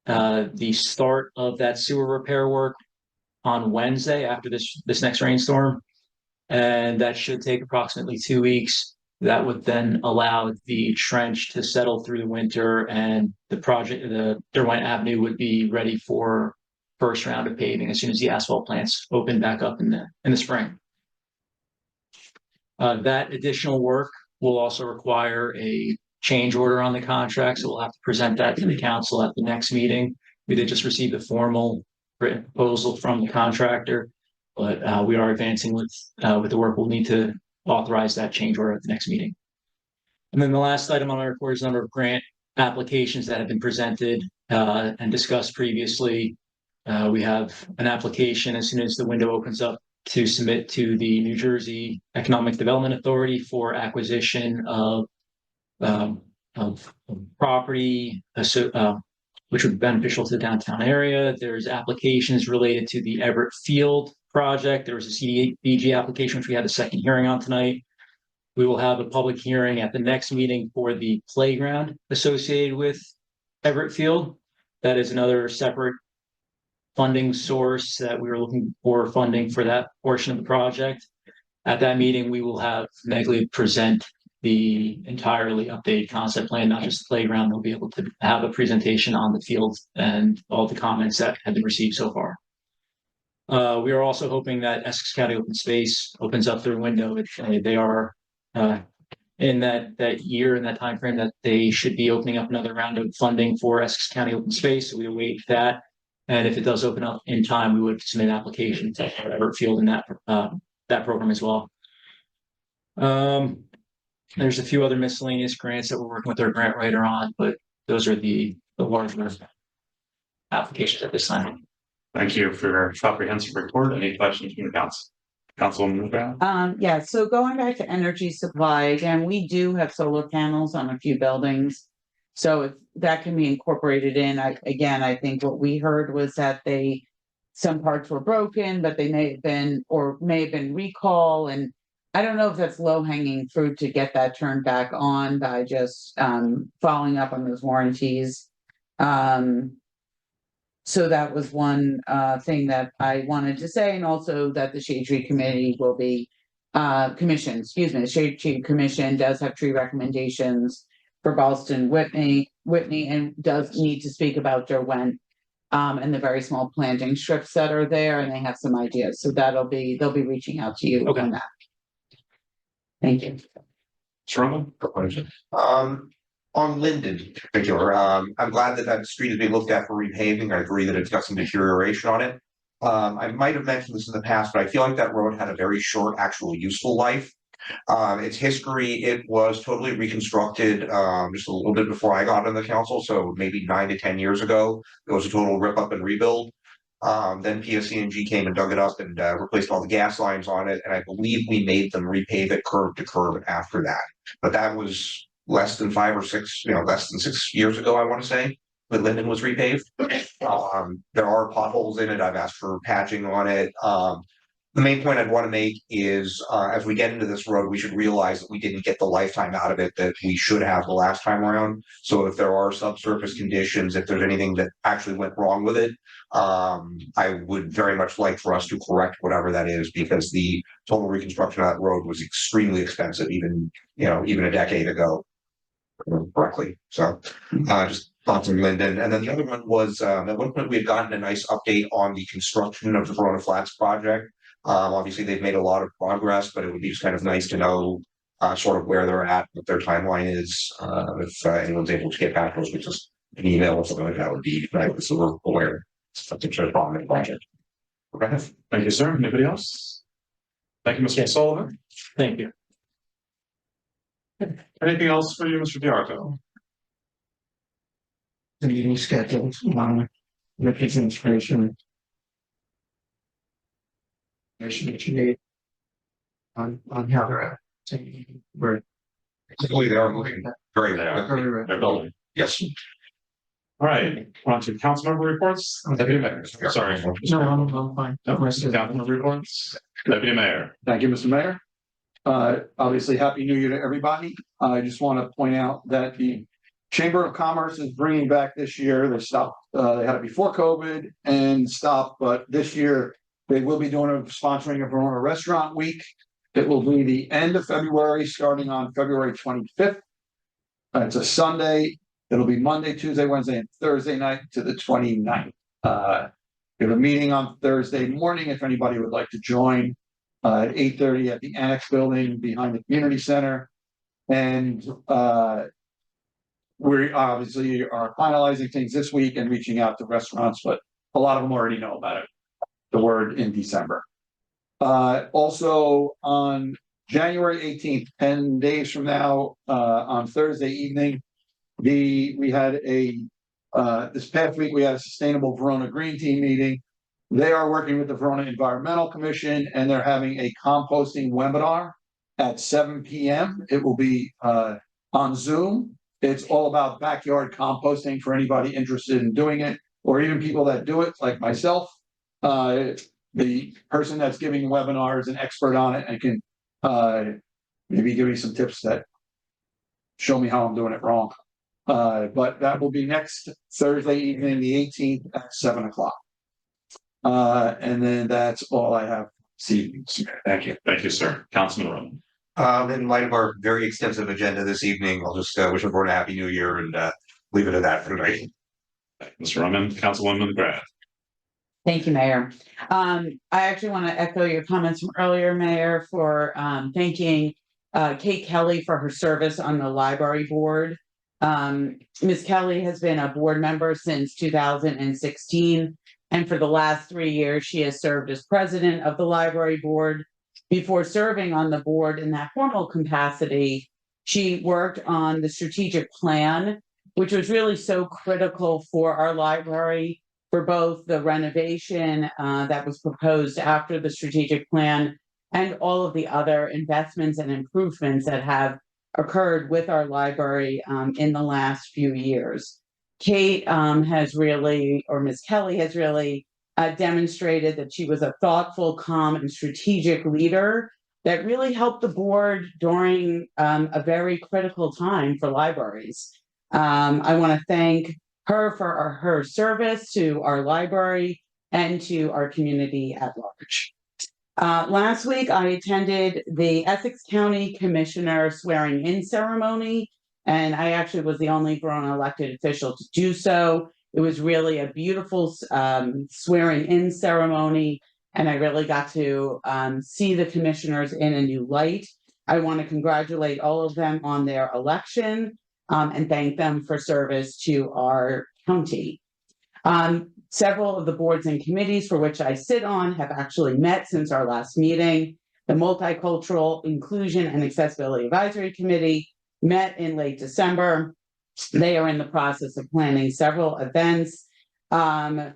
the start of that sewer repair work on Wednesday after this next rainstorm, and that should take approximately 2 weeks. That would then allow the trench to settle through the winter, and the Derwent Avenue would be ready for first round of paving as soon as the asphalt plants open back up in the spring. That additional work will also require a change order on the contract, so we'll have to present that to the council at the next meeting. We did just receive the formal written proposal from the contractor, but we are advancing with the work. We'll need to authorize that change order at the next meeting. And then the last item on my report is a number of grant applications that have been presented and discussed previously. We have an application as soon as the window opens up to submit to the New Jersey Economic Development Authority for acquisition of property, which would be beneficial to the downtown area. There's applications related to the Everett Field project. There was a CDBG application, which we had a second hearing on tonight. We will have a public hearing at the next meeting for the playground associated with Everett Field. That is another separate funding source that we were looking for funding for that portion of the project. At that meeting, we will have Megley present the entirely updated concept plan, not just the playground. They'll be able to have a presentation on the field and all the comments that have been received so far. We are also hoping that Essex County Open Space opens up their window. They are in that year, in that time frame, that they should be opening up another round of funding for Essex County Open Space. So we await that. And if it does open up in time, we would submit an application to Everett Field in that program as well. There's a few other miscellaneous grants that we're working with our grant writer on, but those are the larger applications at this time. Thank you for your comprehensive report. Any questions from the council? Councilwoman McGrath? Yeah, so going back to energy supply, again, we do have solar panels on a few buildings. So if that can be incorporated in, I think what we heard was that some parts were broken, but they may have been recall. And I don't know if that's low hanging fruit to get that turned back on by just following up on those warranties. So that was one thing that I wanted to say, and also that the Shade Tree Committee will be the Shade Tree Commission does have tree recommendations for Boston Whitney, and does need to speak about Derwent and the very small planting strips that are there, and they have some ideas. So they'll be reaching out to you on that. Thank you. On Linden in particular, I'm glad that street is being looked at for repaving. I agree that it's got some deterioration on it. I might have mentioned this in the past, but I feel like that road had a very short actual useful life. Its history, it was totally reconstructed just a little bit before I got on the council, so maybe 9 to 10 years ago. It was a total rip up and rebuild. Then PSC&G came and dug it up and replaced all the gas lines on it, and I believe we made them repave it curb to curb after that. But that was less than 6 years ago, I want to say, that Linden was repaved. There are potholes in it. I've asked for patching on it. The main point I'd want to make is as we get into this road, we should realize that we didn't get the lifetime out of it that we should have the last time around. So if there are subsurface conditions, if there's anything that actually went wrong with it, I would very much like for us to correct whatever that is, because the total reconstruction of that road was extremely expensive, even a decade ago. Correctly. So just thoughts on Linden. And then the other one was at one point we had gotten a nice update on the construction of the Verona Flats project. Obviously they've made a lot of progress, but it would be just kind of nice to know sort of where they're at, what their timeline is. If anyone's able to get back to us with just an email or something like that would be right, so we're aware. Something sort of problem in the project. Okay. Thank you, sir. Anybody else? Thank you, Mr. Sullivan. Thank you. Anything else for you, Mr. Diarco? The meeting scheduled, with his inspiration. on how they're we're Hopefully they are moving very They are. well. They're building. Yes. All right, on to council member reports. Deputy Mayor, sorry. no, I'm fine. No, council member reports. Deputy Mayor. Thank you, Mr. Mayor. Obviously, Happy New Year to everybody. I just want to point out that the Chamber of Commerce is bringing back this year. They stopped, they had it before COVID and stopped, but this year they will be sponsoring a Verona Restaurant Week. It will be the end of February, starting on February 25th. It's a Sunday. It'll be Monday, Tuesday, Wednesday, and Thursday night to the 29th. We have a meeting on Thursday morning if anybody would like to join at 8:30 at the Annex Building behind the Community Center. And we obviously are finalizing things this week and reaching out to restaurants, but a lot of them already know about it. The word in December. Also on January 18th, 10 days from now, on Thursday evening, we had this past week we had a Sustainable Verona Green Team meeting. They are working with the Verona Environmental Commission and they're having a composting webinar at 7 p.m. It will be on Zoom. It's all about backyard composting for anybody interested in doing it, or even people that do it, like myself. The person that's giving the webinar is an expert on it and can maybe give me some tips that show me how I'm doing it wrong. But that will be next Thursday evening, the 18th at 7 o'clock. And then that's all I have this evening. Thank you. Thank you, sir. Councilman Roman. In light of our very extensive agenda this evening, I'll just wish everyone a happy new year and leave it at that for tonight. Mr. Roman, Councilwoman McGrath. Thank you, Mayor. I actually want to echo your comments from earlier, Mayor, for thanking Kate Kelly for her service on the library board. Ms. Kelly has been a board member since 2016, and for the last 3 years, she has served as president of the library board. Before serving on the board in that formal capacity, she worked on the strategic plan, which was really so critical for our library, for both the renovation that was proposed after the strategic plan and all of the other investments and improvements that have occurred with our library in the last few years. Kate has really, or Ms. Kelly has really demonstrated that she was a thoughtful, calm, and strategic leader that really helped the board during a very critical time for libraries. I want to thank her for her service to our library and to our community at large. Last week, I attended the Essex County Commissioner swearing-in ceremony, and I actually was the only Verona elected official to do so. It was really a beautiful swearing-in ceremony, and I really got to see the commissioners in a new light. I want to congratulate all of them on their election and thank them for service to our county. Several of the boards and committees for which I sit on have actually met since our last meeting. The Multicultural Inclusion and Accessibility Advisory Committee met in late December. They are in the process of planning several events. For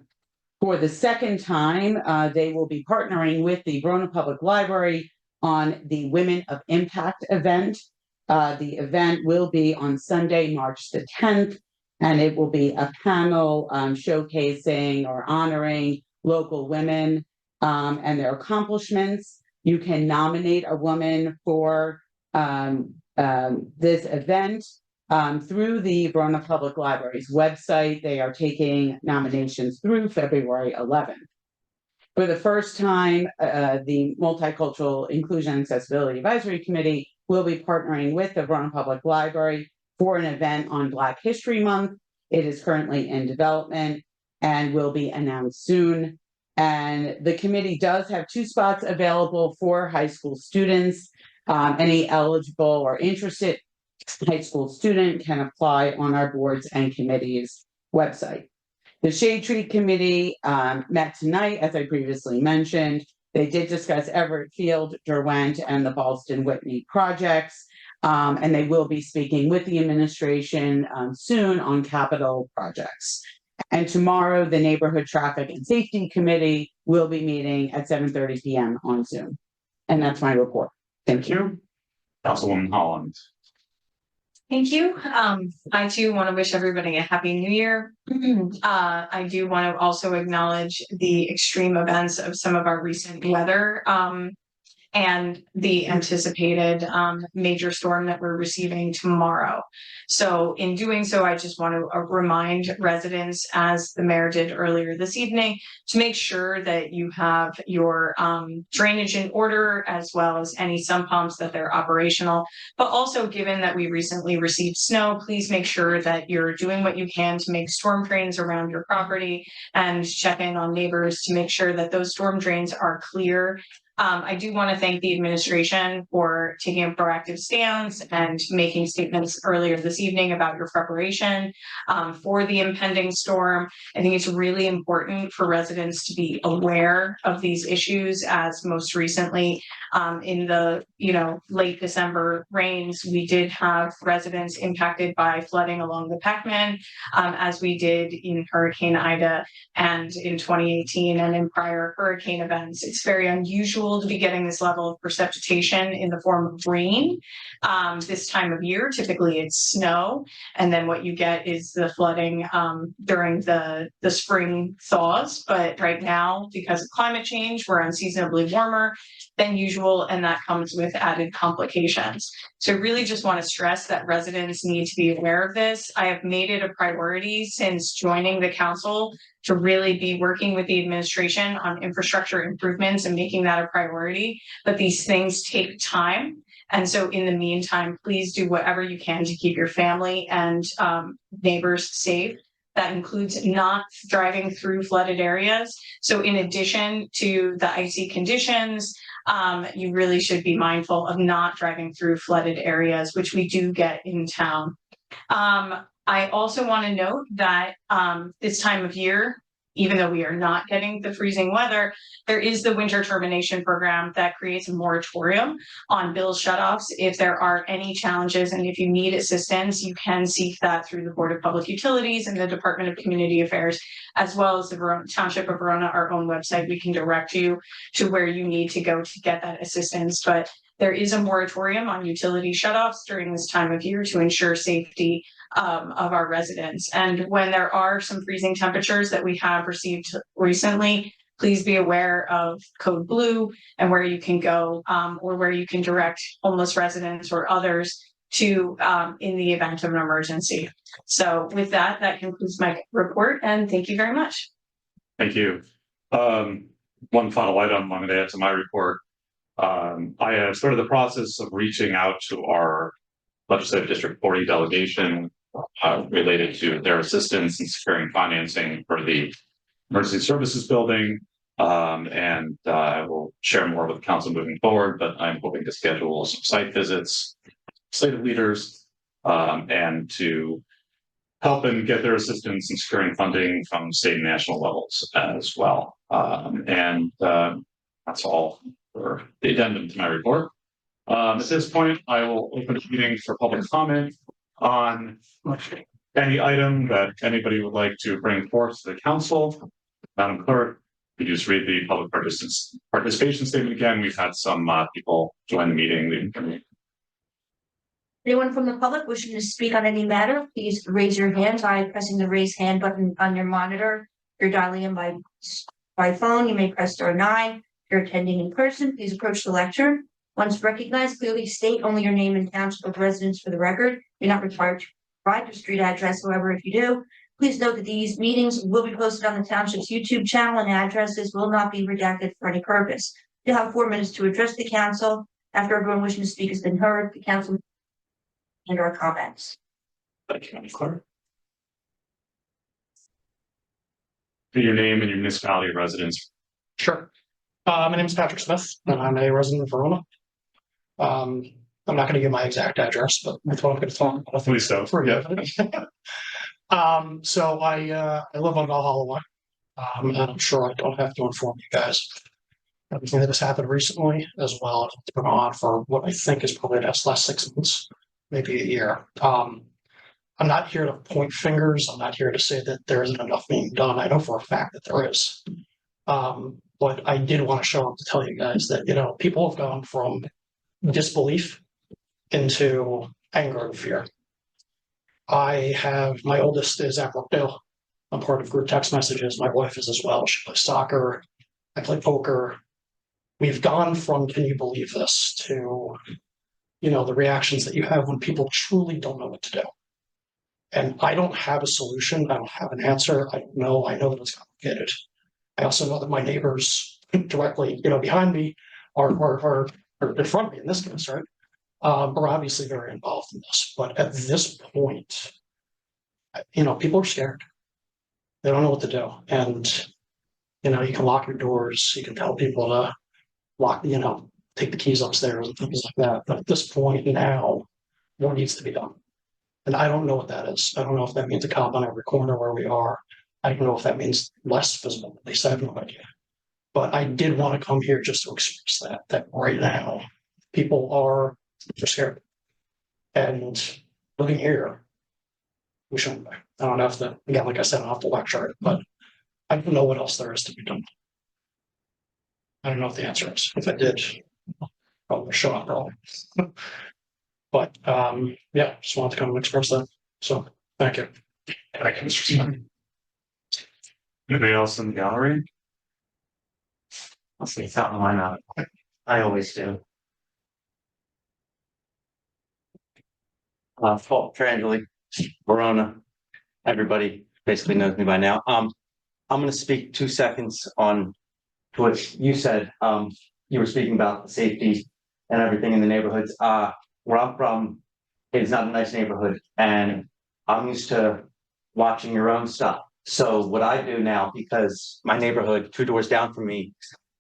the second time, they will be partnering with the Verona Public Library on the Women of Impact event. The event will be on Sunday, March the 10th, and it will be a panel showcasing or honoring local women and their accomplishments. You can nominate a woman for this event through the Verona Public Library's website. They are taking nominations through February 11th. For the first time, the Multicultural Inclusion and Accessibility Advisory Committee will be partnering with the Verona Public Library for an event on Black History Month. It is currently in development and will be announced soon. And the committee does have 2 spots available for high school students. Any eligible or interested high school student can apply on our boards and committees website. The Shade Tree Committee met tonight, as I previously mentioned. They did discuss Everett Field, Derwent, and the Ballston Whitney projects, and they will be speaking with the administration soon on capital projects. And tomorrow, the Neighborhood Traffic and Safety Committee will be meeting at 7:30 PM on Zoom. And that's my report. Thank you. Councilwoman Holland. Thank you. I too want to wish everybody a happy new year. I do want to also acknowledge the extreme events of some of our recent weather, and the anticipated major storm that we're receiving tomorrow. So in doing so, I just want to remind residents, as the mayor did earlier this evening, to make sure that you have your drainage in order, as well as any sump pumps that they're operational. But also, given that we recently received snow, please make sure that you're doing what you can to make storm drains around your property and check in on neighbors to make sure that those storm drains are clear. I do want to thank the administration for taking a proactive stance and making statements earlier this evening about your preparation for the impending storm. I think it's really important for residents to be aware of these issues, as most recently in the late December rains, we did have residents impacted by flooding along the Peckman, as we did in Hurricane Ida and in 2018 and in prior hurricane events. It's very unusual to be getting this level of precipitation in the form of rain this time of year. Typically it's snow, and then what you get is the flooding during the spring thaws. But right now, because of climate change, we're unseasonably warmer than usual, and that comes with added complications. So really just want to stress that residents need to be aware of this. I have made it a priority since joining the council to really be working with the administration on infrastructure improvements and making that a priority. But these things take time. And so in the meantime, please do whatever you can to keep your family and neighbors safe. That includes not driving through flooded areas. So in addition to the icy conditions, you really should be mindful of not driving through flooded areas, which we do get in town. I also want to note that this time of year, even though we are not getting the freezing weather, there is the winter termination program that creates a moratorium on bill shutoffs. If there are any challenges and if you need assistance, you can seek that through the Board of Public Utilities and the Department of Community Affairs, as well as the Verona, Township of Verona, our own website. We can direct you to where you need to go to get that assistance. But there is a moratorium on utility shutoffs during this time of year to ensure safety of our residents. And when there are some freezing temperatures that we have received recently, please be aware of Code Blue and where you can go or where you can direct homeless residents or others to in the event of an emergency. So with that, that concludes my report, and thank you very much. Thank you. One final item I'm going to add to my report. I have started the process of reaching out to our Legislative District 40 delegation related to their assistance in securing financing for the emergency services building. And I will share more with the council moving forward, but I'm hoping to schedule some site visits, legislative leaders, and to help them get their assistance in securing funding from state and national levels as well. That's all for the addendum to my report. At this point, I will open the meeting for public comment on any item that anybody would like to bring forth to the council. Madam Clerk, could you just read the public participation statement again? We've had some people join the meeting. Anyone from the public wishing to speak on any matter, please raise your hand by pressing the raise hand button on your monitor. If you're dialing in by phone, you may press *9. If you're attending in person, please approach the lectern. Once recognized, clearly state only your name and township of residence for the record. You're not required to provide your street address. However, if you do, please note that these meetings will be posted on the township's YouTube channel, and addresses will not be redacted for any purpose. You'll have 4 minutes to address the council. After everyone wishing to speak has been heard, the council and our comments. Thank you, Madam Clerk. Your name and your municipality of residence. Sure. My name is Patrick Smith, and I'm a resident of Verona. I'm not going to give my exact address, but that's what I'm going to talk about. Please so. Yeah. So I live on Valhalla Way, and I'm sure I don't have to inform you guys everything that has happened recently, as well as it's been on for what I think is probably the last 6 months, maybe a year. I'm not here to point fingers. I'm not here to say that there isn't enough being done. I know for a fact that there is. But I did want to show up to tell you guys that, people have gone from disbelief into anger and fear. My oldest is at Brookdale. I'm part of group text messages. My wife is as well. She plays soccer. I play poker. We've gone from, can you believe this, to, the reactions that you have when people truly don't know what to do. And I don't have a solution. I don't have an answer. I don't know. I know that it's complicated. I also know that my neighbors directly, behind me are in front of me in this case, right? Are obviously very involved in this. But at this point, people are scared. They don't know what to do. And, you can lock your doors. You can tell people to lock, take the keys upstairs and things like that. But at this point now, more needs to be done. And I don't know what that is. I don't know if that means a cop on every corner where we are. I don't know if that means less visible. At least I have no idea. But I did want to come here just to express that right now, people are scared. And living here, we shouldn't be. I don't have to, again, like I said, I don't have to lecture it, but I don't know what else there is to be done. I don't know what the answer is. If I did, I'll show up early. But yeah, just wanted to come and express that. So thank you. Thank you, Mr. Smith. Anybody else in the gallery? I'll say something, why not? I always do. Paul Trangeli, Verona. Everybody basically knows me by now. I'm going to speak 2 seconds on what you said. You were speaking about the safety and everything in the neighborhoods. Where I'm from, it's not a nice neighborhood, and I'm used to watching your own stuff. So what I do now, because my neighborhood 2 doors down from me,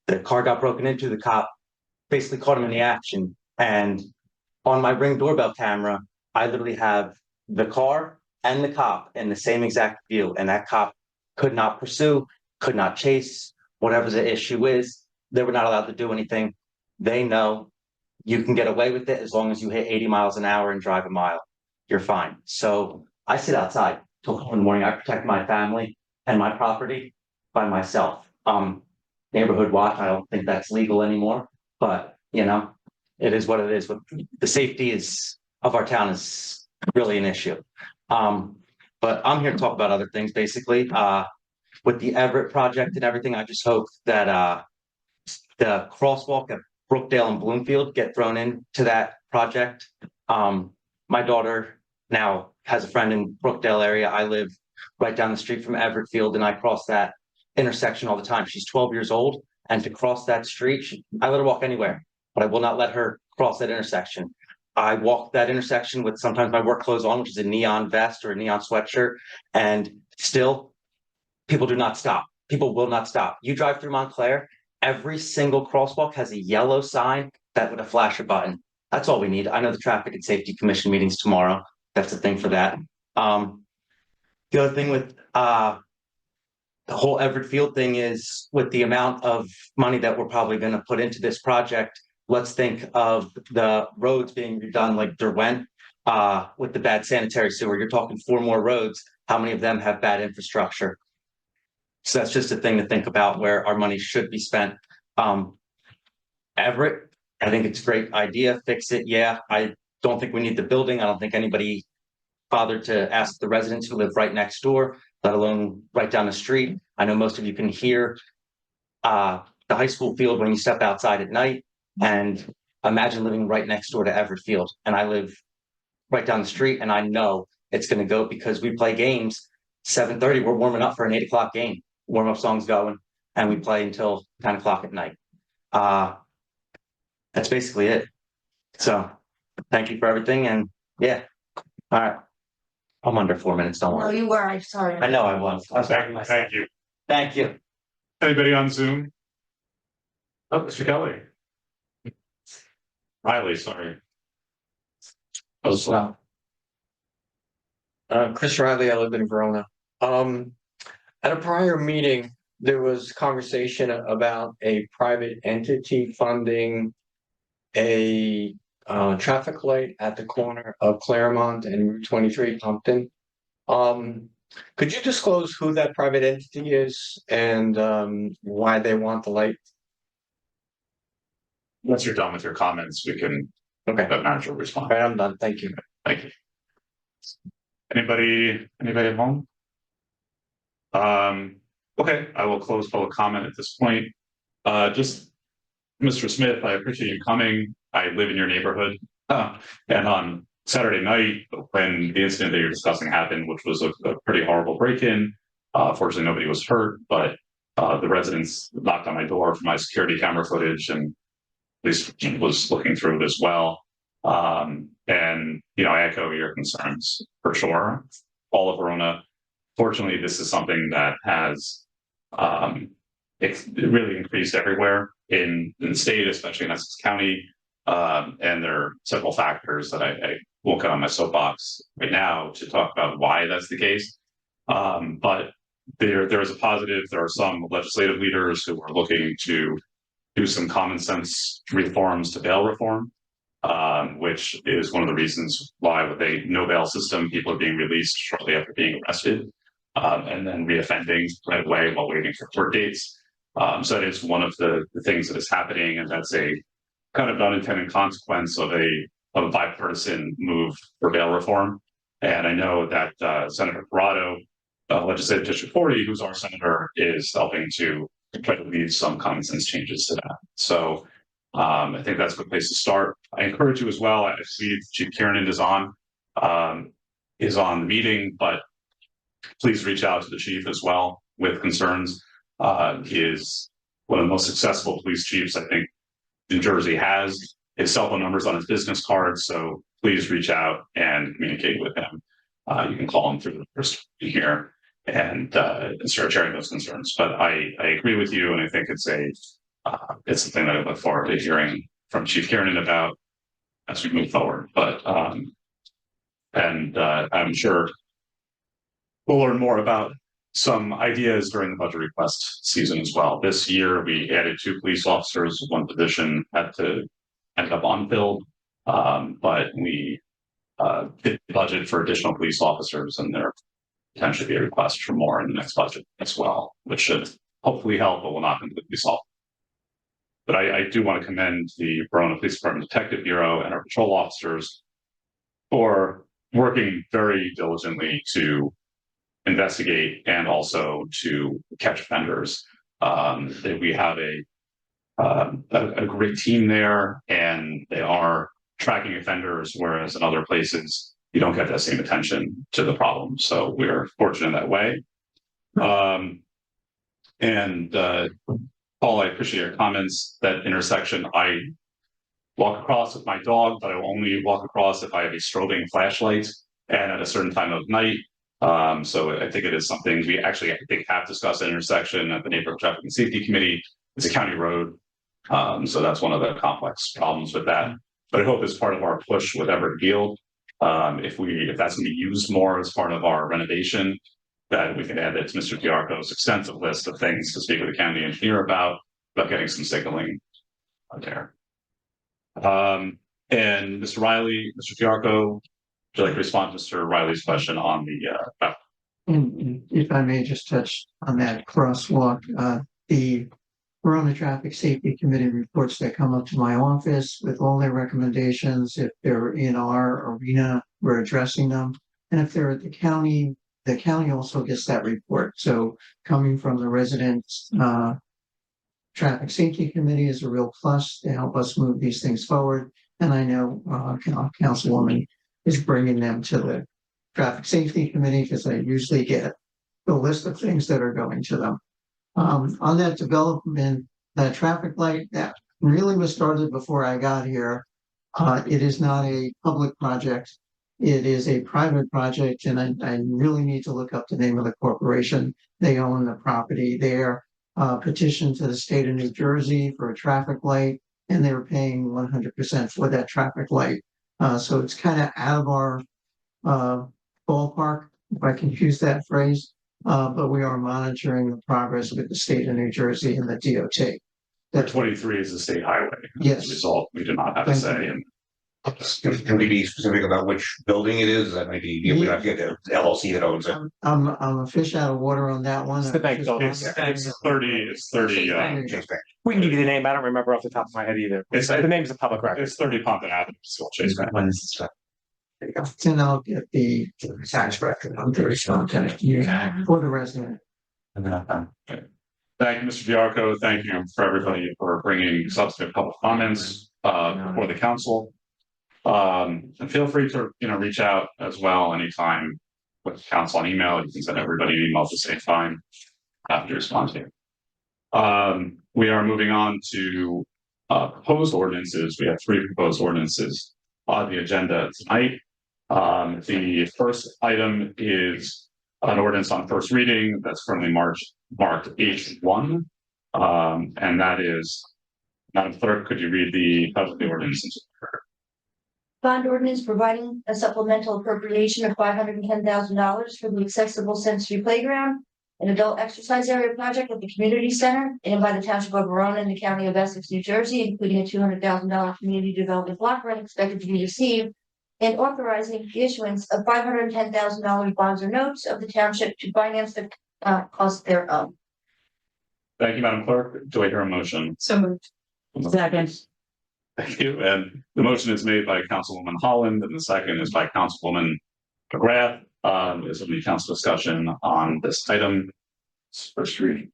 the car got broken into, the cop basically caught him in the action. And on my Ring doorbell camera, I literally have the car and the cop in the same exact view. And that cop could not pursue, could not chase, whatever the issue is. They were not allowed to do anything. They know you can get away with it as long as you hit 80 miles an hour and drive a mile. You're fine. So I sit outside till 4 in the morning. I protect my family and my property by myself. Neighborhood watch, I don't think that's legal anymore, but it is what it is. But the safety of our town is really an issue. But I'm here to talk about other things, basically. With the Everett project and everything, I just hope that the crosswalk at Brookdale and Bloomfield get thrown into that project. My daughter now has a friend in Brookdale area. I live right down the street from Everett Field, and I cross that intersection all the time. She's 12 years old, and to cross that street, I let her walk anywhere, but I will not let her cross that intersection. I walk that intersection with sometimes my work clothes on, which is a neon vest or a neon sweatshirt, and still people do not stop. People will not stop. You drive through Montclair, every single crosswalk has a yellow sign that with a flasher button. That's all we need. I know the Traffic and Safety Commission meeting's tomorrow. That's the thing for that. The other thing with the whole Everett Field thing is, with the amount of money that we're probably going to put into this project, let's think of the roads being redone like Derwent with the bad sanitary sewer. You're talking 4 more roads. How many of them have bad infrastructure? So that's just a thing to think about where our money should be spent. Everett, I think it's a great idea. Fix it. Yeah, I don't think we need the building. I don't think anybody bothered to ask the residents who live right next door, let alone right down the street. I know most of you can hear the high school field when you step outside at night, and imagine living right next door to Everett Field. And I live right down the street, and I know it's going to go, because we play games 7:30. We're warming up for an 8 o'clock game. Warm up songs going, and we play until 10 o'clock at night. That's basically it. So thank you for everything. And yeah, all right. I'm under 4 minutes. Don't No, worry. you were, I'm sorry. I know I was. I was backing myself. Thank you. Thank you. Anybody on Zoom? Oh, Mr. Kelly. Riley, sorry. Oh, slow. Chris Riley, I live in Verona. At a prior meeting, there was conversation about a private entity funding a traffic light at the corner of Claremont and Route 23 Compton. Could you disclose who that private entity is and why they want the light? Once you're done with your comments, we can Okay, let manager respond. all right, I'm done. Thank you. Thank you. Anybody at home? Okay, I will close public comment at this point. Just Mr. Smith, I appreciate you coming. I live in your neighborhood. And on Saturday night, when the incident that you're discussing happened, which was a pretty horrible break-in, fortunately nobody was hurt, but the residents knocked on my door for my security camera footage, and police was looking through it as well. And I echo your concerns for sure. All of Verona. Fortunately, this is something that has it's really increased everywhere in the state, especially in Essex County. And there are several factors that I won't get on my soapbox right now to talk about why that's the case. But there is a positive. There are some legislative leaders who are looking to do some common sense reforms to bail reform, which is one of the reasons why with a no bail system, people are being released shortly after being arrested, and then reoffending right away while waiting for court dates. So that is one of the things that is happening, and that's a kind of unintended consequence of a bipartisan move for bail reform. And I know that Senator Corrado, Legislative District 40, who's our senator, is helping to try to lead some common sense changes to that. So I think that's a good place to start. I encourage you as well. I see Chief Kiernan is on the meeting, but please reach out to the chief as well with concerns. He is one of the most successful police chiefs I think New Jersey has. His cell phone number's on his business card, so please reach out and communicate with him. You can call him through the first here and start sharing those concerns. But I agree with you, and I think it's something that I look forward to hearing from Chief Kiernan about as we move forward. But I'm sure we'll learn more about some ideas during the budget request season as well. This year, we added 2 police officers. One position had to end up unfilled, but we did budget for additional police officers, and there potentially be a request for more in the next budget as well, which should hopefully help, but will not completely solve. But I do want to commend the Verona Police Department Detective Bureau and our patrol officers for working very diligently to investigate and also to catch offenders. We have a great team there, and they are tracking offenders, whereas in other places you don't get that same attention to the problem. So we're fortunate in that way. Paul, I appreciate your comments. That intersection, I walk across with my dog, but I will only walk across if I have a strobing flashlight and at a certain time of night. So I think it is something we actually, I think, have discussed that intersection at the Neighborhood Traffic and Safety Committee. It's a county road. So that's one of the complex problems with that. But I hope as part of our push with Everett Field, if that's going to be used more as part of our renovation, that we can add it to Mr. Fiarco's extensive list of things to speak with the county engineer about getting some signaling there. And Mr. Riley, Mr. Fiarco, would you like to respond to Mr. Riley's question on the And if I may just touch on that crosswalk, the Verona Traffic Safety Committee reports that come up to my office with all their recommendations. If they're in our arena, we're addressing them. And if they're at the county also gets that report. So coming from the residents, Traffic Safety Committee is a real plus to help us move these things forward. And I know Councilwoman is bringing them to the Traffic Safety Committee because I usually get the list of things that are going to them. On that development, that traffic light, that really was started before I got here. It is not a public project. It is a private project, and I really need to look up the name of the corporation. They own the property there. Petitioned to the state of New Jersey for a traffic light, and they were paying 100% for that traffic light. So it's kind of out of our ballpark, if I can use that phrase. But we are monitoring the progress with the state of New Jersey and the DOT. That 23 is a state highway. Yes. As a result, we do not have a say in Can we be specific about which building it is? That maybe, you know, we have to get the LLC that owns it. I'm a fish out of water on that one. It's the bank building. It's 30, Chase Bank. We can give you the name. I don't remember off the top of my head either. The name's a public record. it's 30 Pompton Avenue, still Chase Bank. Then I'll get the tax record. I'm very strong tenant here for the resident. Thank you, Mr. Biarco. Thank you for everybody for bringing substantive public comments before the council. And feel free to, you know, reach out as well anytime with the council on email. You can send everybody an email at the same time after responding. We are moving on to proposed ordinances. We have 3 proposed ordinances on the agenda tonight. The first item is an ordinance on first reading that's currently marked H1. And that is, Madam Clerk, could you read the title of the ordinance into the record? Bond ordinance providing a supplemental appropriation of $510,000 for the accessible sensory playground and adult exercise area project at the community center and by the Township of Verona in the County of Essex, New Jersey, including a $200,000 community development block grant expected to be received, and authorizing the issuance of $510,000 bonds or notes of the township to finance the cost thereof. Thank you, Madam Clerk. Do I hear a motion? So moved. Second. Thank you. And the motion is made by Councilwoman Holland, and the second is by Councilwoman McGrath. Is there any council discussion on this item? First reading.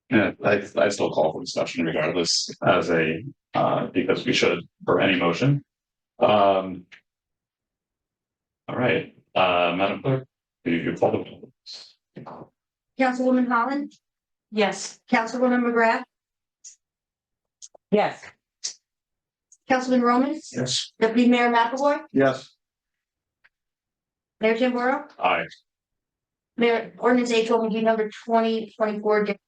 Yeah, I still call for discussion regardless as a because we should for any motion. All right, Madam Clerk, you call the roll. Councilwoman Holland, Yes. Councilwoman McGrath, Yes. Councilman Roman, Yes. Deputy Mayor McAvoy, Yes. Mayor Tim Borough, Aye. Mayor, ordinance H will be number 2024. It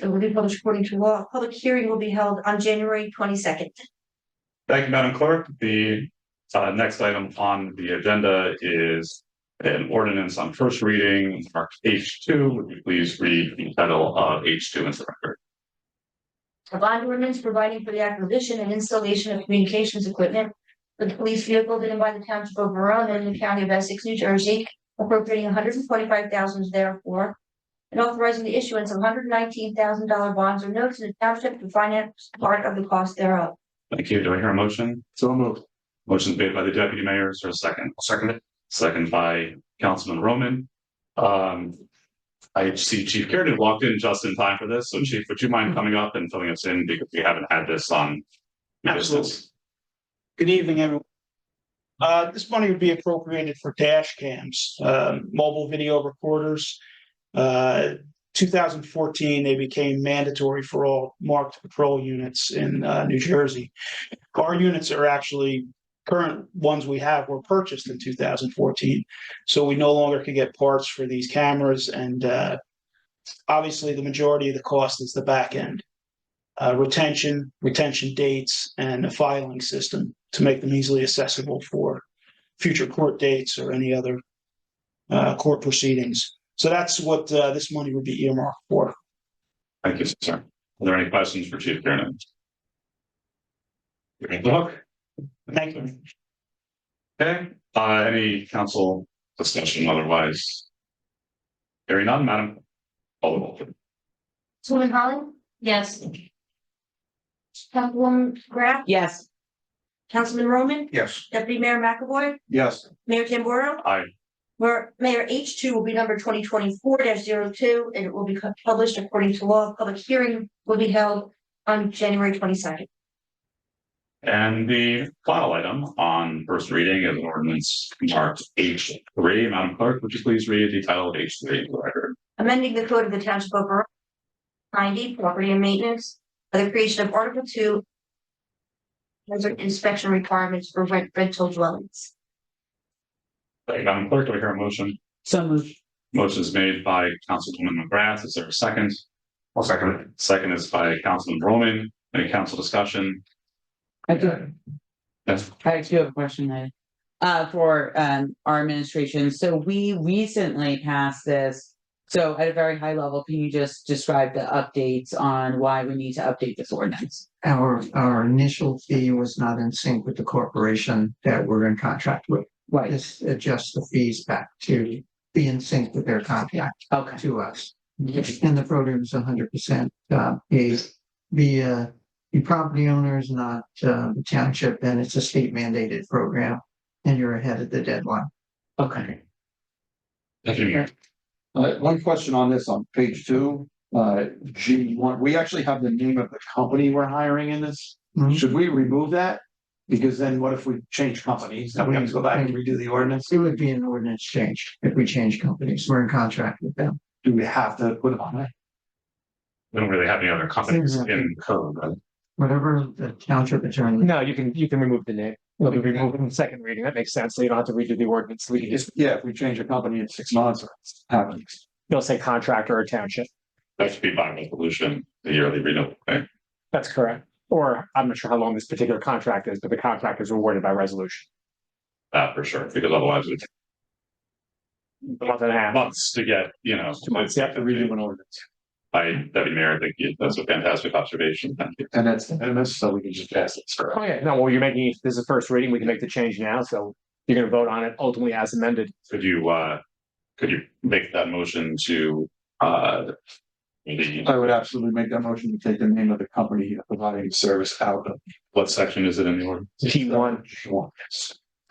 will be published according to law. Public hearing will be held on January 22nd. Thank you, Madam Clerk. The next item on the agenda is an ordinance on first reading, marked H2. Would you please read the title of H2 into the record? A bond ordinance providing for the acquisition and installation of communications equipment for the police vehicle driven by the Township of Verona in the County of Essex, New Jersey, appropriating $125,000 therefore, and authorizing the issuance of $119,000 bonds or notes in the township to finance part of the cost thereof. Thank you. Do I hear a motion? So moved. Motion made by the deputy mayor. Is there a second? I'll second it. Second by Councilman Roman. I see Chief Kiernan walked in just in time for this. So Chief, would you mind coming up and filling us in because we haven't had this on the business? Good evening, everyone. This money would be appropriated for dash cams, mobile video recorders. 2014, they became mandatory for all marked patrol units in New Jersey. Our units are actually current ones we have were purchased in 2014. So we no longer can get parts for these cameras. And obviously the majority of the cost is the back end. Retention dates, and a filing system to make them easily accessible for future court dates or any other court proceedings. So that's what this money would be earmarked for. Thank you, sir. Are there any questions for Chief Kiernan? Look. Thank you. Okay. Any council discussion otherwise? Hearing none, Madam. Councilwoman Holland, Yes. Councilwoman McGrath, Yes. Councilman Roman, Yes. Deputy Mayor McAvoy, Yes. Mayor Tim Borough. Aye. Mayor H2 will be number 2024-02, and it will be published according to law. Public hearing will be held on January 22nd. And the final item on first reading is an ordinance marked H3. Madam Clerk, would you please read the title of H3 into the record? Amending the code of the Township of Verona 90, property and maintenance, by the creation of Article 2, hazard inspection requirements for rental dwellings. Thank you, Madam Clerk. Do I hear a motion? So moved. Motion is made by Councilwoman McGrath. Is there a second? I'll second it. Second is by Councilman Roman. Any council discussion? I do. Yes. I do have a question for our administration. So we recently passed this So at a very high level, can you just describe the updates on why we need to update this ordinance? Our initial fee was not in sync with the corporation that we're in contract with. Right, This adjusts the fees back to be in sync with their contract okay, to us. And the program is 100% paid via the property owners, not the township, and it's a state mandated program. And you're ahead of the deadline. okay. One question on this on page 2, G1, we actually have the name of the company we're hiring in this. Mhm. Should we remove that? Because then what if we change companies? Then we have to go back and redo the ordinance? It would be an ordinance change if we change companies. We're in contract with them. Do we have to put it on there? We don't really have any other companies in code, right? Whatever the township attorney. No, you can remove the name. It'll be removed in the second reading. That makes sense. So you don't have to redo the ordinance. We can just, If we change a company in 6 months, or it's happening. you'll say contractor or township. That should be by resolution, the yearly renewal, right? That's correct. Or I'm not sure how long this particular contract is, but the contract is awarded by resolution. For sure, because otherwise it's A month and a half. months to get, 2 months, you have to redo an ordinance. Deputy Mayor, I think that's a fantastic observation. Thank you. And that's so we can just pass it. Oh, yeah, no, well, you're making, this is first reading, we can make the change now, so you're gonna vote on it ultimately as amended. Could you make that motion to, I would absolutely make that motion to take the name of the company providing service out of. what section is it in the ordinance? T1.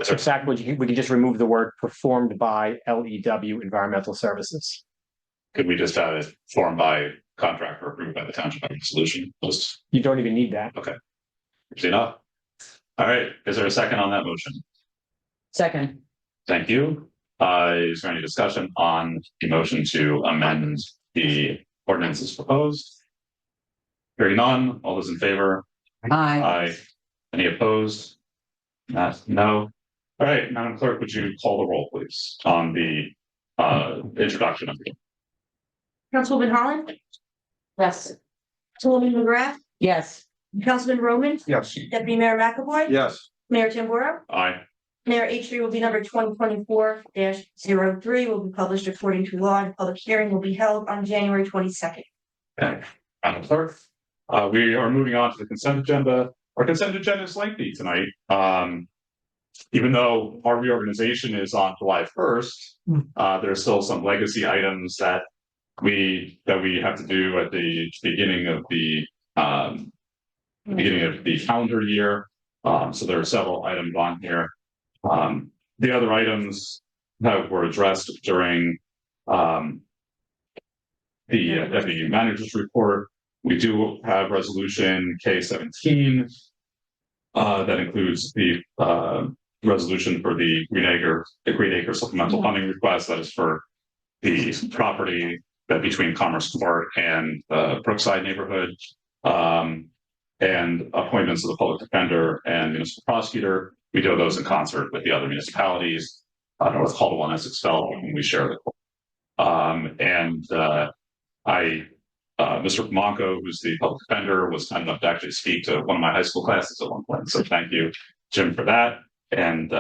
So Zach, would you just remove the word performed by LEW Environmental Services? Could we just have it formed by contractor approved by the township by resolution? Just, You don't even need that. see enough? All right, is there a second on that motion? Second, Thank you. Is there any discussion on the motion to amend the ordinance as proposed? Hearing none, all those in favor? aye. Aye. Any opposed? No. All right, Madam Clerk, would you call the roll, please, on the introduction of the. Councilwoman Holland, Yes. Councilwoman McGrath, Yes. Councilman Roman, Yes. Deputy Mayor McAvoy. Yes. Mayor Tamboro. Aye. Mayor H3 will be number 2024-03, will be published according to law, and public hearing will be held on January 22nd. Okay, Madam Clerk, we are moving on to the consent agenda. Our consent agenda is lengthy tonight. Even though our reorganization is on July 1st, there are still some legacy items that we have to do at the beginning of the calendar year. So there are several items on here. The other items that were addressed during the deputy manager's report. We do have resolution K17 that includes the resolution for the Green Acre supplemental funding request. That is for the property that between Commerce Court and Brookside neighborhood, and appointments of the public defender and municipal prosecutor. We do those in concert with the other municipalities, North Caldwell and Essex Fellow, and we share the. Mr. Monco, who's the public defender, was kind enough to actually speak to one of my high school classes at one point. So thank you, Jim, for that, and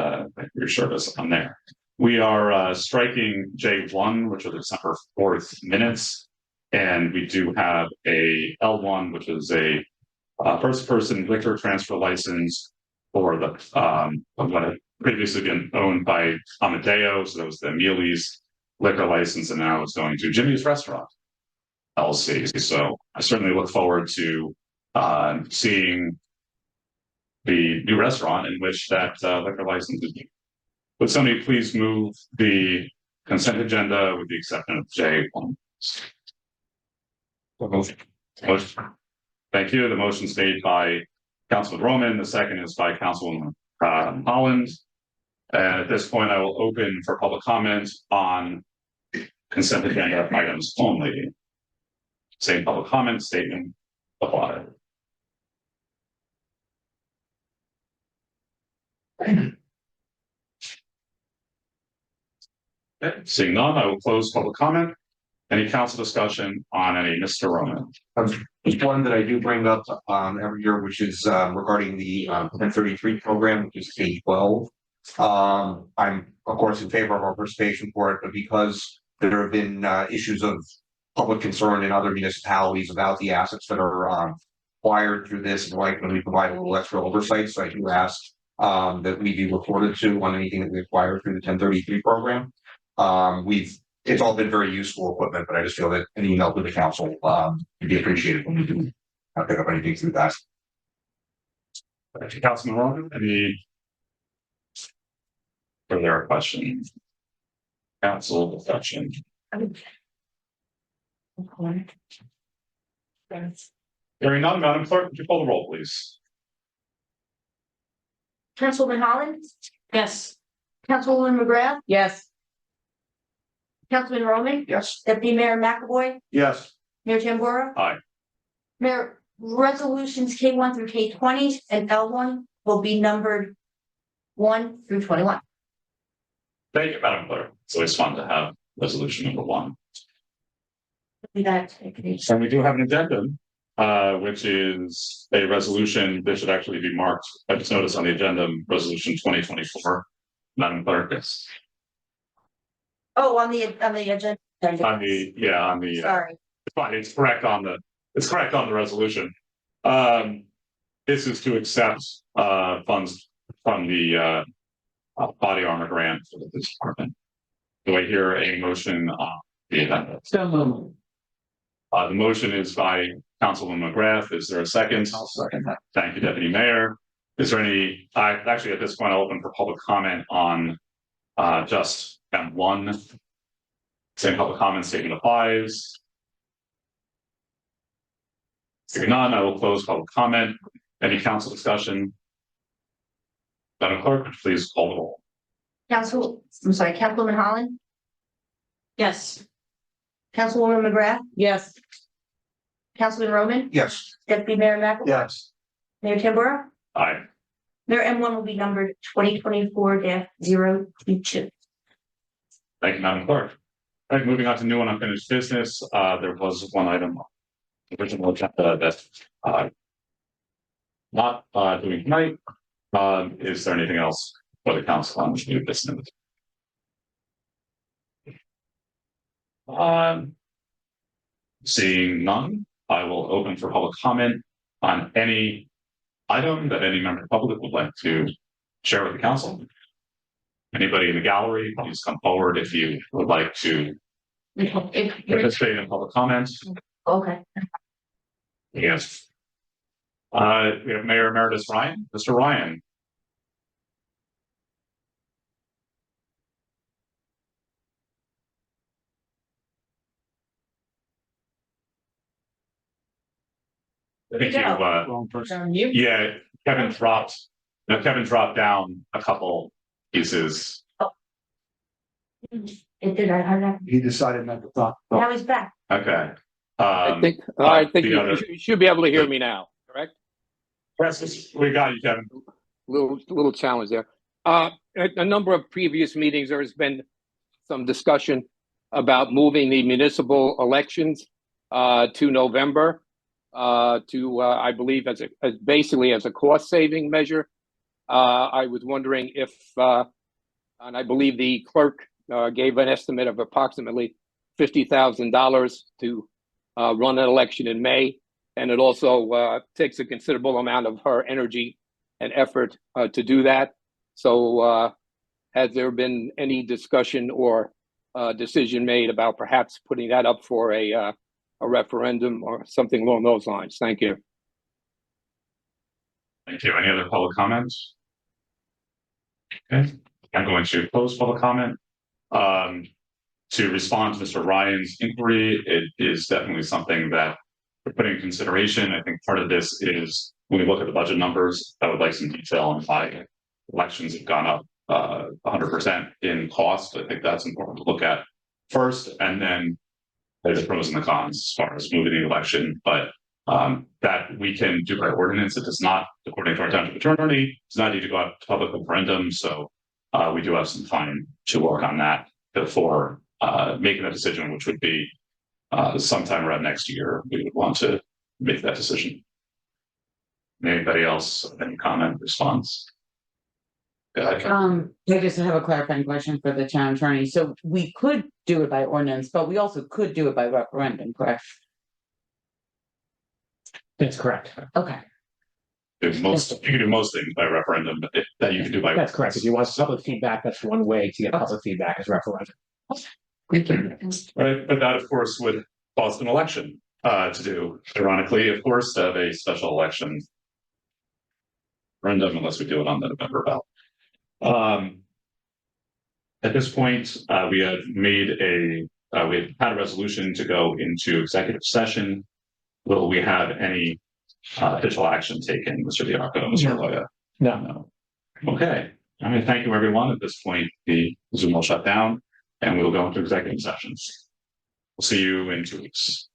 your service on there. We are striking J1, which are the December 4th minutes, and we do have a L1, which is a first-person liquor transfer license for the what had previously been owned by Amadeo, so that was the Amelie's liquor license, and now it's going to Jimmy's Restaurant LLC. So I certainly look forward to seeing the new restaurant in which that liquor license is. Would somebody please move the consent agenda with the exception of J1? Motion. Thank you. The motion is made by Councilman Roman. The second is by Councilwoman Holland. And at this point, I will open for public comment on consent agenda items only. Same public comment statement applied. Okay, seeing none, I will close public comment. Any council discussion on any, Mr. Roman? There's one that I do bring up every year, which is regarding the 1033 program, which is K-12. I'm of course in favor of our participation for it, but because there have been issues of public concern in other municipalities about the assets that are acquired through this, and like when we provide a little extra oversight. So I do ask that we be reported to on anything that we acquire through the 1033 program. It's all been very useful equipment, but I just feel that an email to the council would be appreciated when we do pick up anything through that. Thank you, Councilman Roman. Any further questions? Council discussion. Hearing none, Madam Clerk, would you call the roll, please? Councilwoman Holland, Yes. Councilwoman McGrath, Yes. Councilman Roman, Yes. Deputy Mayor McAvoy, Yes. Mayor Tambora. Aye. Mayor, resolutions K1 through K20 and L1 will be numbered 1 through 21. Thank you, Madam Clerk. It's always fun to have resolution number 1. And we do have an addendum, which is a resolution that should actually be marked. I just noticed on the agenda, resolution 2024. Madam Clerk, yes. Oh, on the agenda. On the Sorry. it's fine. It's correct on the resolution. This is to accept funds from the body armor grant for the police department. Do I hear a motion on the agenda? So moved. The motion is by Councilwoman McGrath. Is there a second? I'll second that. Thank you, Deputy Mayor. Is there any, actually at this point, I'll open for public comment on just M1. Same public comment statement applies. Seeing none, I will close public comment. Any council discussion? Madam Clerk, please call the roll. Councilwoman Holland, Yes. Councilwoman McGrath, Yes. Councilman Roman, Yes. Deputy Mayor McAvoy, Yes. Mayor Tambora. Aye. Mayor M1 will be numbered 2024-022. Thank you, Madam Clerk. All right, moving on to new and unfinished business. There was one item, original agenda that not doing tonight. Is there anything else for the council on new business? Seeing none, I will open for public comment on any item that any member of the public would like to share with the council. Anybody in the gallery, please come forward if you would like to participate in public comments. Okay. Yes. We have Mayor Emeritus Ryan. Mr. Ryan. I think you, yeah, Kevin dropped down a couple pieces. He decided not to talk. Now he's back. Okay. I think you should be able to hear me now, correct? Yes, we got you, Kevin. Little challenge there. A number of previous meetings, there has been some discussion about moving the municipal elections to November. I believe as basically as a cost saving measure. I was wondering if, and I believe the clerk gave an estimate of approximately $50,000 to run an election in May, and it also takes a considerable amount of her energy and effort to do that. So, has there been any discussion or decision made about perhaps putting that up for a referendum or something along those lines? Thank you. Thank you. Any other public comments? Okay, I'm going to close public comment. To respond to Mr. Ryan's inquiry, it is definitely something that we're putting in consideration. I think part of this is when we look at the budget numbers, I would like some detail on why elections have gone up 100% in cost. I think that's important to look at first, and then there's the pros and the cons as far as moving the election. But that we can do by ordinance. It does not, according to our township attorney, does not need to go out to public referendum. So we do have some time to work on that before making a decision, which would be sometime around next year. We would want to make that decision. Anybody else? Any comment, response? I just have a clarifying question for the town attorney. So we could do it by ordinance, but we also could do it by referendum, correct? That's correct. Okay. You can do most things by referendum, but that you can do by. That's correct. If you want public feedback, that's one way to get public feedback is referendum. Right, but that of course would cause an election to do. Ironically, of course, to have a special election referendum unless we do it on the November ballot. At this point, we have we had a resolution to go into executive session. Will we have any official action taken, Mr. Diaco, Mr. Loya? No. Okay. All right. Thank you, everyone. At this point, the Zoom will shut down and we will go into executive sessions. We'll see you in 2 weeks.